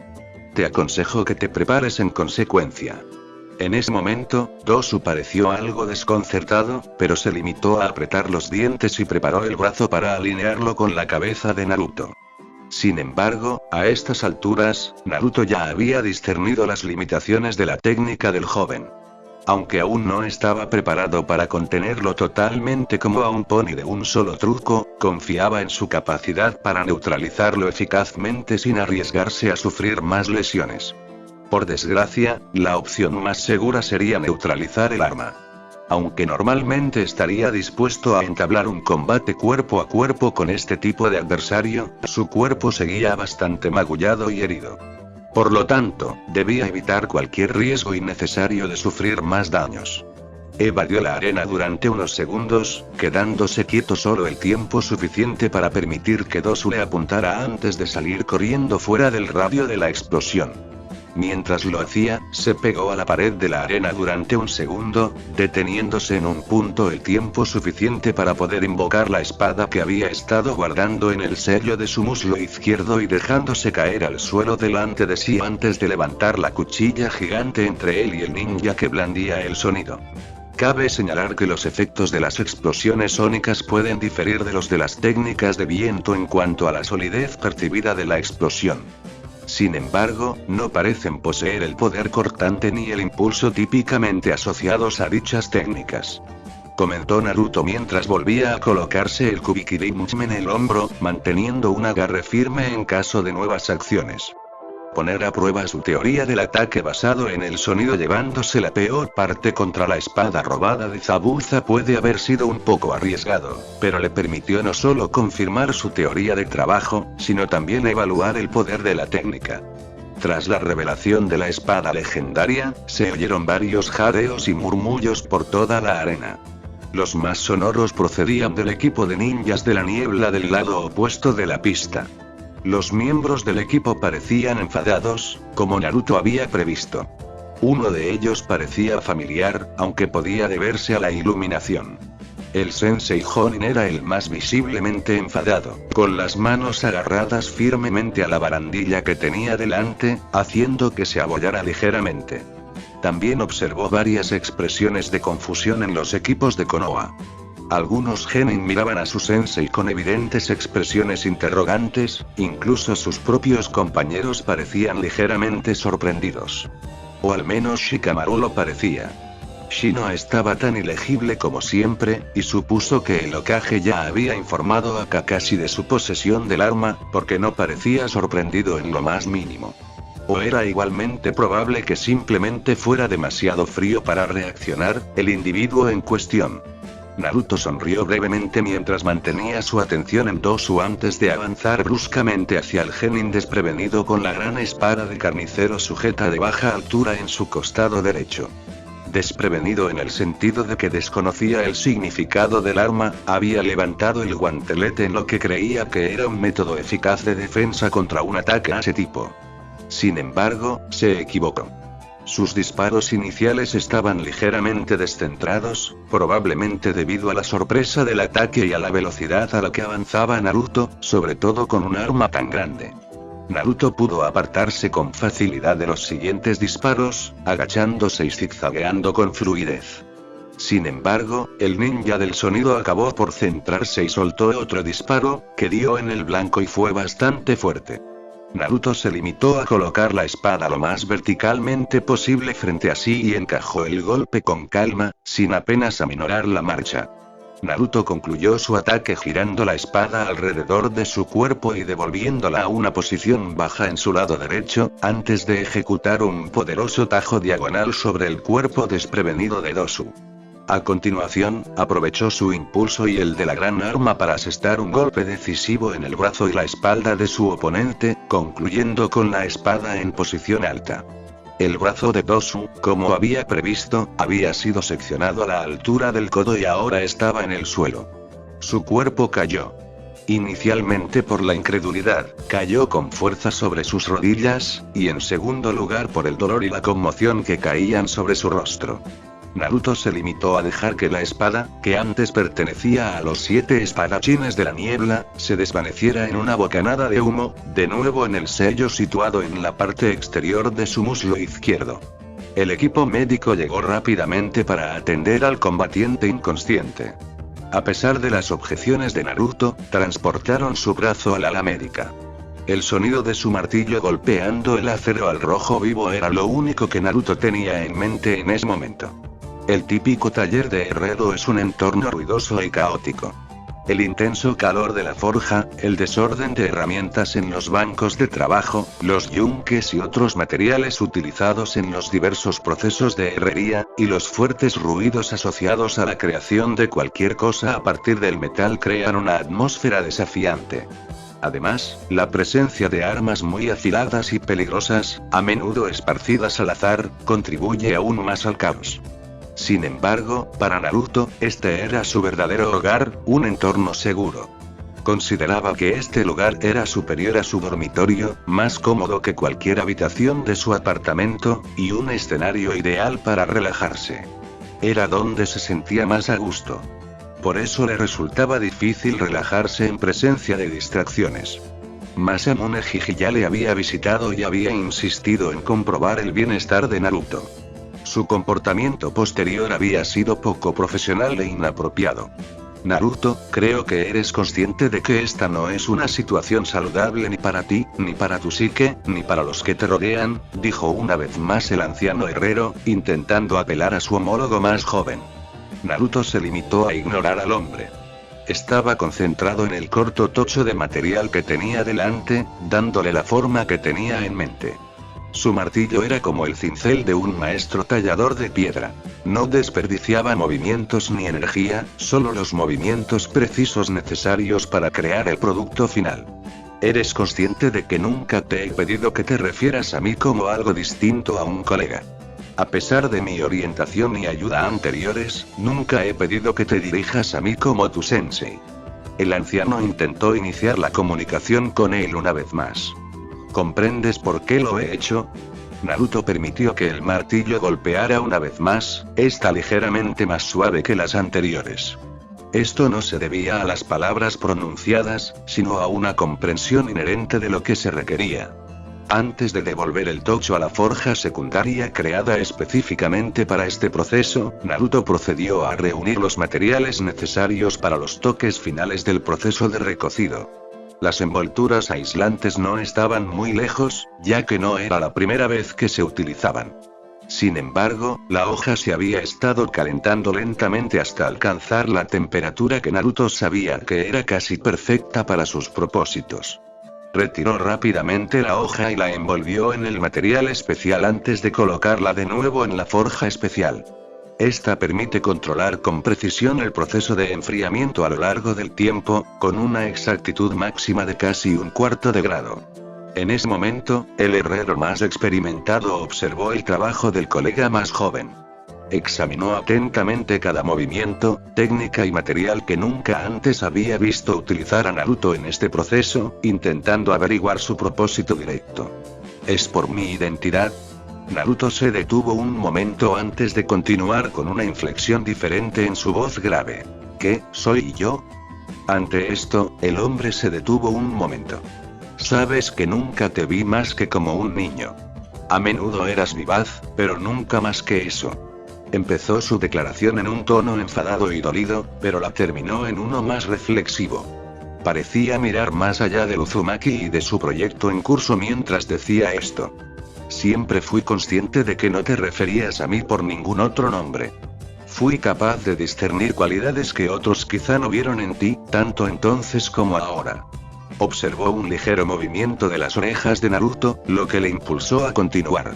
Te aconsejo que te prepares en consecuencia. En ese momento, Dosu pareció algo desconcertado, pero se limitó a apretar los dientes y preparó el brazo para alinearlo con la cabeza de Naruto. Sin embargo, a estas alturas, Naruto ya había discernido las limitaciones de la técnica del joven. Aunque aún no estaba preparado para contenerlo totalmente como a un pony de un solo truco, confiaba en su capacidad para neutralizarlo eficazmente sin arriesgarse a sufrir más lesiones. Por desgracia, la opción más segura sería neutralizar el arma. Aunque normalmente estaría dispuesto a entablar un combate cuerpo a cuerpo con este tipo de adversario, su cuerpo seguía bastante magullado y herido. Por lo tanto, debía evitar cualquier riesgo innecesario de sufrir más daños. Evadió la arena durante unos segundos, quedándose quieto solo el tiempo suficiente para permitir que Dosu le apuntara antes de salir corriendo fuera del radio de la explosión. Mientras lo hacía, se pegó a la pared de la arena durante un segundo, deteniéndose en un punto el tiempo suficiente para poder invocar la espada que había estado guardando en el sello de su muslo izquierdo y dejándose caer al suelo delante de sí antes de levantar la cuchilla gigante entre él y el ninja que blandía el sonido. Cabe señalar que los efectos de las explosiones sónicas pueden diferir de los de las técnicas de viento en cuanto a la solidez percibida de la explosión. Sin embargo, no parecen poseer el poder cortante ni el impulso típicamente asociados a dichas técnicas. comentó Naruto mientras volvía a colocarse el Kubikirimchi en el hombro, manteniendo un agarre firme en caso de nuevas acciones. Poner a prueba su teoría del ataque basado en el sonido llevándose la peor parte contra la espada robada de Zabuza puede haber sido un poco arriesgado, pero le permitió no solo confirmar su teoría de trabajo, sino también evaluar el poder de la técnica. Tras la revelación de la espada legendaria, se oyeron varios jadeos y murmullos por toda la arena. Los más sonoros procedían del equipo de ninjas de la niebla del lado opuesto de la pista. Los miembros del equipo parecían enfadados, como Naruto había previsto. Uno de ellos parecía familiar, aunque podía deberse a la iluminación. El Sensei Jonin era el más visiblemente enfadado, con las manos agarradas firmemente a la barandilla que tenía delante, haciendo que se abollara ligeramente. También observó varias expresiones de confusión en los equipos de Konoha. Algunos genin miraban a su sensei con evidentes expresiones interrogantes, incluso sus propios compañeros parecían ligeramente sorprendidos. O al menos Shikamaru lo parecía. Shino estaba tan ilegible como siempre, y supuso que el Hokage ya había informado a Kakashi de su posesión del arma, porque no parecía sorprendido en lo más mínimo. O era igualmente probable que simplemente fuera demasiado frío para reaccionar, el individuo en cuestión. Naruto sonrió brevemente mientras mantenía su atención en Dosu antes de avanzar bruscamente hacia el genin desprevenido con la gran espada de carnicero sujeta de baja altura en su costado derecho. Desprevenido en el sentido de que desconocía el significado del arma, había levantado el guantelete en lo que creía que era un método eficaz de defensa contra un ataque a ese tipo. Sin embargo, se equivocó. Sus disparos iniciales estaban ligeramente descentrados, probablemente debido a la sorpresa del ataque y a la velocidad a la que avanzaba Naruto, sobre todo con un arma tan grande. Naruto pudo apartarse con facilidad de los siguientes disparos, agachándose y zigzagueando con fluidez. Sin embargo, el ninja del sonido acabó por centrarse y soltó otro disparo, que dio en el blanco y fue bastante fuerte. Naruto se limitó a colocar la espada lo más verticalmente posible frente a sí y encajó el golpe con calma, sin apenas aminorar la marcha. Naruto concluyó su ataque girando la espada alrededor de su cuerpo y devolviéndola a una posición baja en su lado derecho, antes de ejecutar un poderoso tajo diagonal sobre el cuerpo desprevenido de Dosu. A continuación, aprovechó su impulso y el de la gran arma para asestar un golpe decisivo en el brazo y la espalda de su oponente, concluyendo con la espada en posición alta. El brazo de Dosu, como había previsto, había sido seccionado a la altura del codo y ahora estaba en el suelo. Su cuerpo cayó. Inicialmente por la incredulidad, cayó con fuerza sobre sus rodillas, y en segundo lugar por el dolor y la conmoción que caían sobre su rostro. Naruto se limitó a dejar que la espada, que antes pertenecía a los 7 espadachines de la niebla, se desvaneciera en una bocanada de humo, de nuevo en el sello situado en la parte exterior de su muslo izquierdo. El equipo médico llegó rápidamente para atender al combatiente inconsciente. A pesar de las objeciones de Naruto, transportaron su brazo al ala médica. El sonido de su martillo golpeando el acero al rojo vivo era lo único que Naruto tenía en mente en ese momento. El típico taller de herrero es un entorno ruidoso y caótico. El intenso calor de la forja, el desorden de herramientas en los bancos de trabajo, los yunques y otros materiales utilizados en los diversos procesos de herrería, y los fuertes ruidos asociados a la creación de cualquier cosa a partir del metal crean una atmósfera desafiante. Además, la presencia de armas muy afiladas y peligrosas, a menudo esparcidas al azar, contribuye aún más al caos. Sin embargo, para Naruto, este era su verdadero hogar, un entorno seguro. Consideraba que este lugar era superior a su dormitorio, más cómodo que cualquier habitación de su apartamento, y un escenario ideal para relajarse. Era donde se sentía más a gusto. Por eso le resultaba difícil relajarse en presencia de distracciones. Masamune Jiji ya le había visitado y había insistido en comprobar el bienestar de Naruto. Su comportamiento posterior había sido poco profesional e inapropiado. Naruto, creo que eres consciente de que esta no es una situación saludable ni para ti, ni para tu psique, ni para los que te rodean, dijo una vez más el anciano herrero, intentando apelar a su homólogo más joven. Naruto se limitó a ignorar al hombre. Estaba concentrado en el corto tocho de material que tenía delante, dándole la forma que tenía en mente. Su martillo era como el cincel de un maestro tallador de piedra. No desperdiciaba movimientos ni energía, solo los movimientos precisos necesarios para crear el producto final. ¿Eres consciente de que nunca te he pedido que te refieras a mí como algo distinto a un colega? A pesar de mi orientación y ayuda anteriores, nunca he pedido que te dirijas a mí como tu sensei. El anciano intentó iniciar la comunicación con él una vez más. ¿Comprendes por qué lo he hecho? Naruto permitió que el martillo golpeara una vez más, esta ligeramente más suave que las anteriores. Esto no se debía a las palabras pronunciadas, sino a una comprensión inherente de lo que se requería. Antes de devolver el tocho a la forja secundaria creada específicamente para este proceso, Naruto procedió a reunir los materiales necesarios para los toques finales del proceso de recocido. Las envolturas aislantes no estaban muy lejos, ya que no era la primera vez que se utilizaban. Sin embargo, la hoja se había estado calentando lentamente hasta alcanzar la temperatura que Naruto sabía que era casi perfecta para sus propósitos. Retiró rápidamente la hoja y la envolvió en el material especial antes de colocarla de nuevo en la forja especial. Esta permite controlar con precisión el proceso de enfriamiento a lo largo del tiempo, con una exactitud máxima de casi 1/4 de grado. En ese momento, el herrero más experimentado observó el trabajo del colega más joven. Examinó atentamente cada movimiento, técnica y material que nunca antes había visto utilizar a Naruto en este proceso, intentando averiguar su propósito directo. ¿Es por mi identidad? Naruto se detuvo un momento antes de continuar con una inflexión diferente en su voz grave. ¿Qué, soy yo? Ante esto, el hombre se detuvo un momento. Sabes que nunca te vi más que como un niño. A menudo eras vivaz, pero nunca más que eso. Empezó su declaración en un tono enfadado y dolido, pero la terminó en uno más reflexivo. Parecía mirar más allá del Uzumaki y de su proyecto en curso mientras decía esto. Siempre fui consciente de que no te referías a mí por ningún otro nombre. Fui capaz de discernir cualidades que otros quizá no vieron en ti, tanto entonces como ahora. Observó un ligero movimiento de las orejas de Naruto, lo que le impulsó a continuar.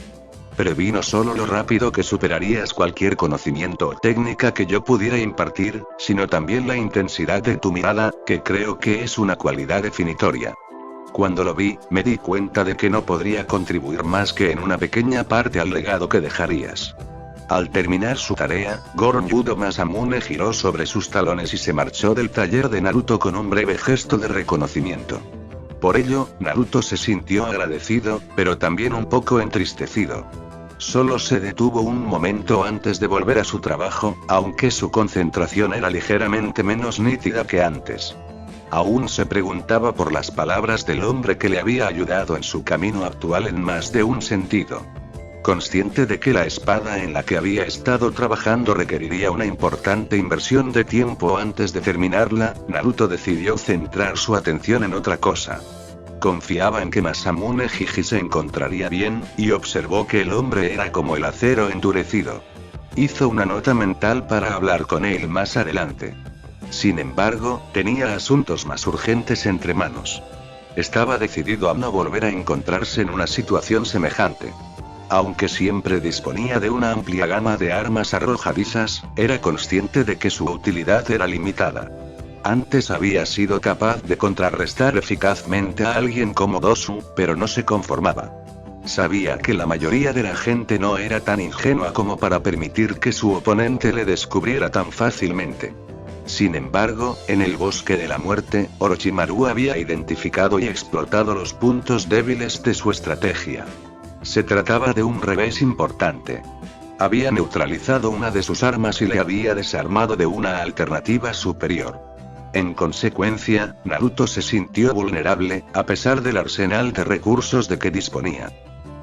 Previno solo lo rápido que superarías cualquier conocimiento o técnica que yo pudiera impartir, sino también la intensidad de tu mirada, que creo que es una cualidad definitoria. Cuando lo vi, me di cuenta de que no podría contribuir más que en una pequeña parte al legado que dejarías. Al terminar su tarea, Goron-Yudo Masamune giró sobre sus talones y se marchó del taller de Naruto con un breve gesto de reconocimiento. Por ello, Naruto se sintió agradecido, pero también un poco entristecido. Solo se detuvo un momento antes de volver a su trabajo, aunque su concentración era ligeramente menos nítida que antes. Aún se preguntaba por las palabras del hombre que le había ayudado en su camino actual en más de un sentido. Consciente de que la espada en la que había estado trabajando requeriría una importante inversión de tiempo antes de terminarla, Naruto decidió centrar su atención en otra cosa. Confiaba en que Masamune Jiji se encontraría bien, y observó que el hombre era como el acero endurecido. Hizo una nota mental para hablar con él más adelante. Sin embargo, tenía asuntos más urgentes entre manos. Estaba decidido a no volver a encontrarse en una situación semejante. Aunque siempre disponía de una amplia gama de armas arrojadizas, era consciente de que su utilidad era limitada. Antes había sido capaz de contrarrestar eficazmente a alguien como Dosu, pero no se conformaba. Sabía que la mayoría de la gente no era tan ingenua como para permitir que su oponente le descubriera tan fácilmente. Sin embargo, en el bosque de la muerte, Orochimaru había identificado y explotado los puntos débiles de su estrategia. Se trataba de un revés importante. Había neutralizado una de sus armas y le había desarmado de una alternativa superior. En consecuencia, Naruto se sintió vulnerable, a pesar del arsenal de recursos de que disponía.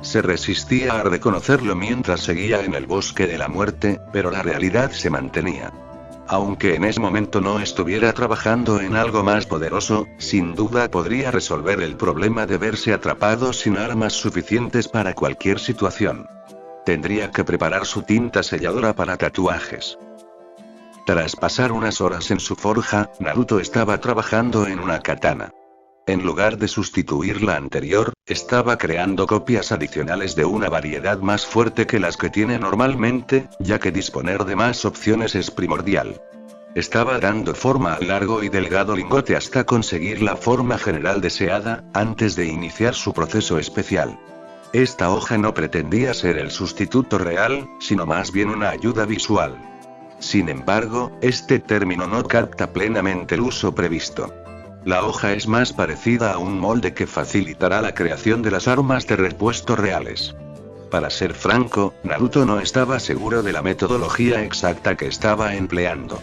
Se resistía a reconocerlo mientras seguía en el bosque de la muerte, pero la realidad se mantenía. Aunque en ese momento no estuviera trabajando en algo más poderoso, sin duda podría resolver el problema de verse atrapado sin armas suficientes para cualquier situación. Tendría que preparar su tinta selladora para tatuajes. Tras pasar unas horas en su forja, Naruto estaba trabajando en una katana. En lugar de sustituir la anterior, estaba creando copias adicionales de una variedad más fuerte que las que tiene normalmente, ya que disponer de más opciones es primordial. Estaba dando forma al largo y delgado lingote hasta conseguir la forma general deseada, antes de iniciar su proceso especial. Esta hoja no pretendía ser el sustituto real, sino más bien una ayuda visual. Sin embargo, este término no capta plenamente el uso previsto. La hoja es más parecida a un molde que facilitará la creación de las armas de repuesto reales. Para ser franco, Naruto no estaba seguro de la metodología exacta que estaba empleando.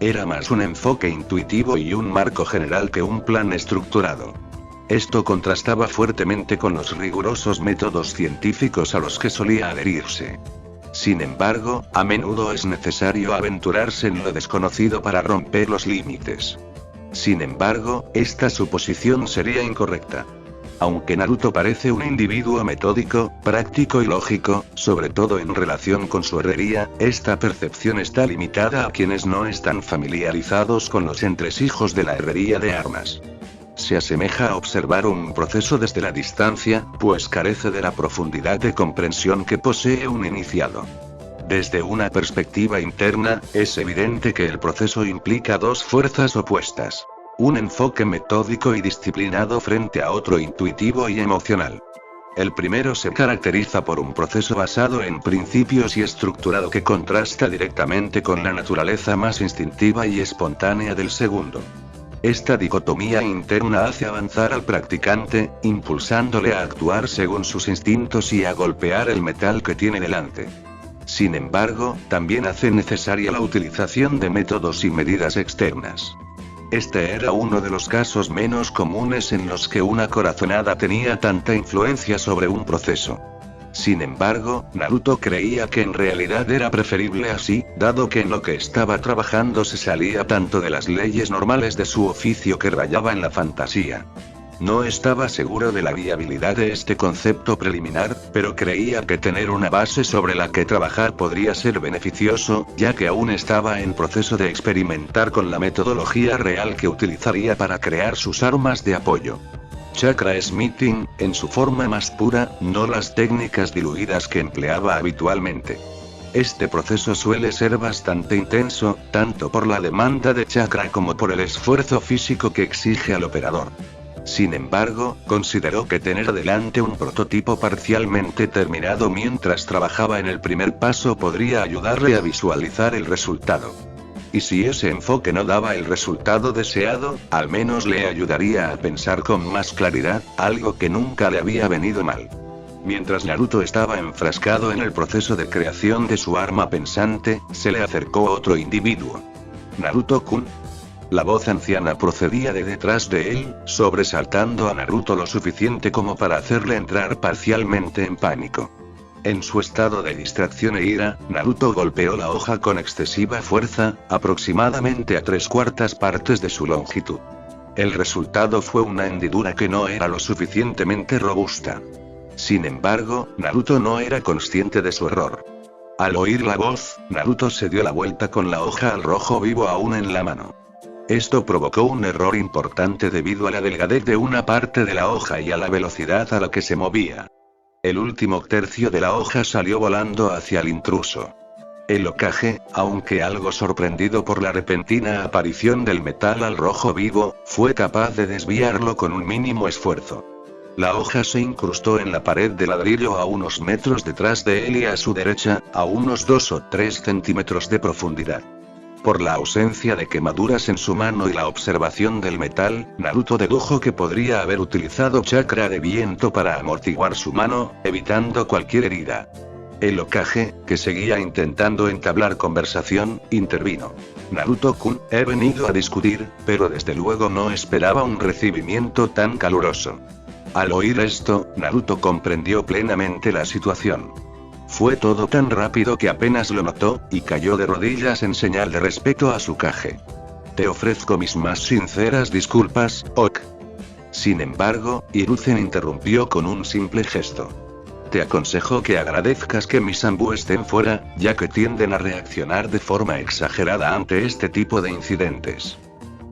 Era más un enfoque intuitivo y un marco general que un plan estructurado. Esto contrastaba fuertemente con los rigurosos métodos científicos a los que solía adherirse. Sin embargo, a menudo es necesario aventurarse en lo desconocido para romper los límites. Sin embargo, esta suposición sería incorrecta. Aunque Naruto parece un individuo metódico, práctico y lógico, sobre todo en relación con su herrería, esta percepción está limitada a quienes no están familiarizados con los entresijos de la herrería de armas. Se asemeja a observar un proceso desde la distancia, pues carece de la profundidad de comprensión que posee un iniciado. Desde una perspectiva interna, es evidente que el proceso implica dos fuerzas opuestas. Un enfoque metódico y disciplinado frente a otro intuitivo y emocional. El primero se caracteriza por un proceso basado en principios y estructurado que contrasta directamente con la naturaleza más instintiva y espontánea del segundo. Esta dicotomía interna hace avanzar al practicante, impulsándole a actuar según sus instintos y a golpear el metal que tiene delante. Sin embargo, también hace necesaria la utilización de métodos y medidas externas. Este era uno de los casos menos comunes en los que una corazonada tenía tanta influencia sobre un proceso. Sin embargo, Naruto creía que en realidad era preferible así, dado que en lo que estaba trabajando se salía tanto de las leyes normales de su oficio que rayaba en la fantasía. No estaba seguro de la viabilidad de este concepto preliminar, pero creía que tener una base sobre la que trabajar podría ser beneficioso, ya que aún estaba en proceso de experimentar con la metodología real que utilizaría para crear sus armas de apoyo. Chakra Smithing, en su forma más pura, no las técnicas diluidas que empleaba habitualmente. Este proceso suele ser bastante intenso, tanto por la demanda de chakra como por el esfuerzo físico que exige al operador. Sin embargo, consideró que tener delante un prototipo parcialmente terminado mientras trabajaba en el primer paso podría ayudarle a visualizar el resultado. Y si ese enfoque no daba el resultado deseado, al menos le ayudaría a pensar con más claridad, algo que nunca le había venido mal. Mientras Naruto estaba enfrascado en el proceso de creación de su arma pensante, se le acercó otro individuo. «Naruto-kun». La voz anciana procedía de detrás de él, sobresaltando a Naruto lo suficiente como para hacerle entrar parcialmente en pánico. En su estado de distracción e ira, Naruto golpeó la hoja con excesiva fuerza, aproximadamente a 3/4 partes de su longitud. El resultado fue una hendidura que no era lo suficientemente robusta. Sin embargo, Naruto no era consciente de su error. Al oír la voz, Naruto se dio la vuelta con la hoja al rojo vivo aún en la mano. Esto provocó un error importante debido a la delgadez de una parte de la hoja y a la velocidad a la que se movía. El último tercio de la hoja salió volando hacia el intruso. El Hokage, aunque algo sorprendido por la repentina aparición del metal al rojo vivo, fue capaz de desviarlo con un mínimo esfuerzo. La hoja se incrustó en la pared de ladrillo a unos metros detrás de él y a su derecha, a unos 2 o 3 centímetros de profundidad. Por la ausencia de quemaduras en su mano y la observación del metal, Naruto dedujo que podría haber utilizado chakra de viento para amortiguar su mano, evitando cualquier herida. El Hokage, que seguía intentando entablar conversación, intervino. «Naruto-kun, he venido a discutir, pero desde luego no esperaba un recibimiento tan caluroso». Al oír esto, Naruto comprendió plenamente la situación. Fue todo tan rápido que apenas lo notó, y cayó de rodillas en señal de respeto a su Kage. «Te ofrezco mis más sinceras disculpas, Ok». Sin embargo, Hiruzen interrumpió con un simple gesto. Te aconsejo que agradezcas que mis Ambu estén fuera, ya que tienden a reaccionar de forma exagerada ante este tipo de incidentes.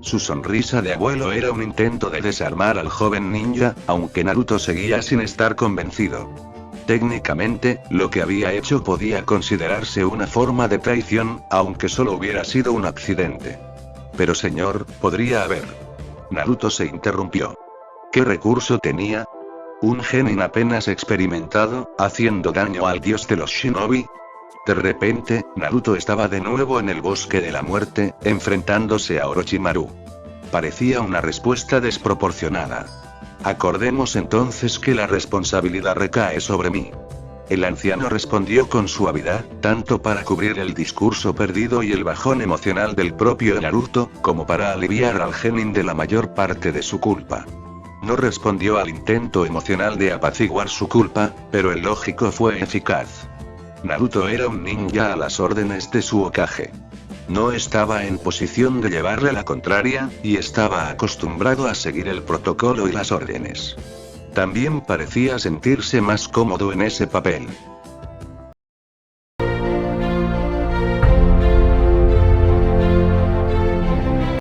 Su sonrisa de abuelo era un intento de desarmar al joven ninja, aunque Naruto seguía sin estar convencido. Técnicamente, lo que había hecho podía considerarse una forma de traición, aunque solo hubiera sido un accidente. Pero señor, podría haber. Naruto se interrumpió. ¿Qué recurso tenía? ¿Un genin apenas experimentado, haciendo daño al dios de los shinobi? De repente, Naruto estaba de nuevo en el bosque de la muerte, enfrentándose a Orochimaru. Parecía una respuesta desproporcionada. Acordemos entonces que la responsabilidad recae sobre mí. El anciano respondió con suavidad, tanto para cubrir el discurso perdido y el bajón emocional del propio Naruto, como para aliviar al genin de la mayor parte de su culpa. No respondió al intento emocional de apaciguar su culpa, pero el lógico fue eficaz. Naruto era un ninja a las órdenes de su Hokage. No estaba en posición de llevarle la contraria, y estaba acostumbrado a seguir el protocolo y las órdenes. También parecía sentirse más cómodo en ese papel.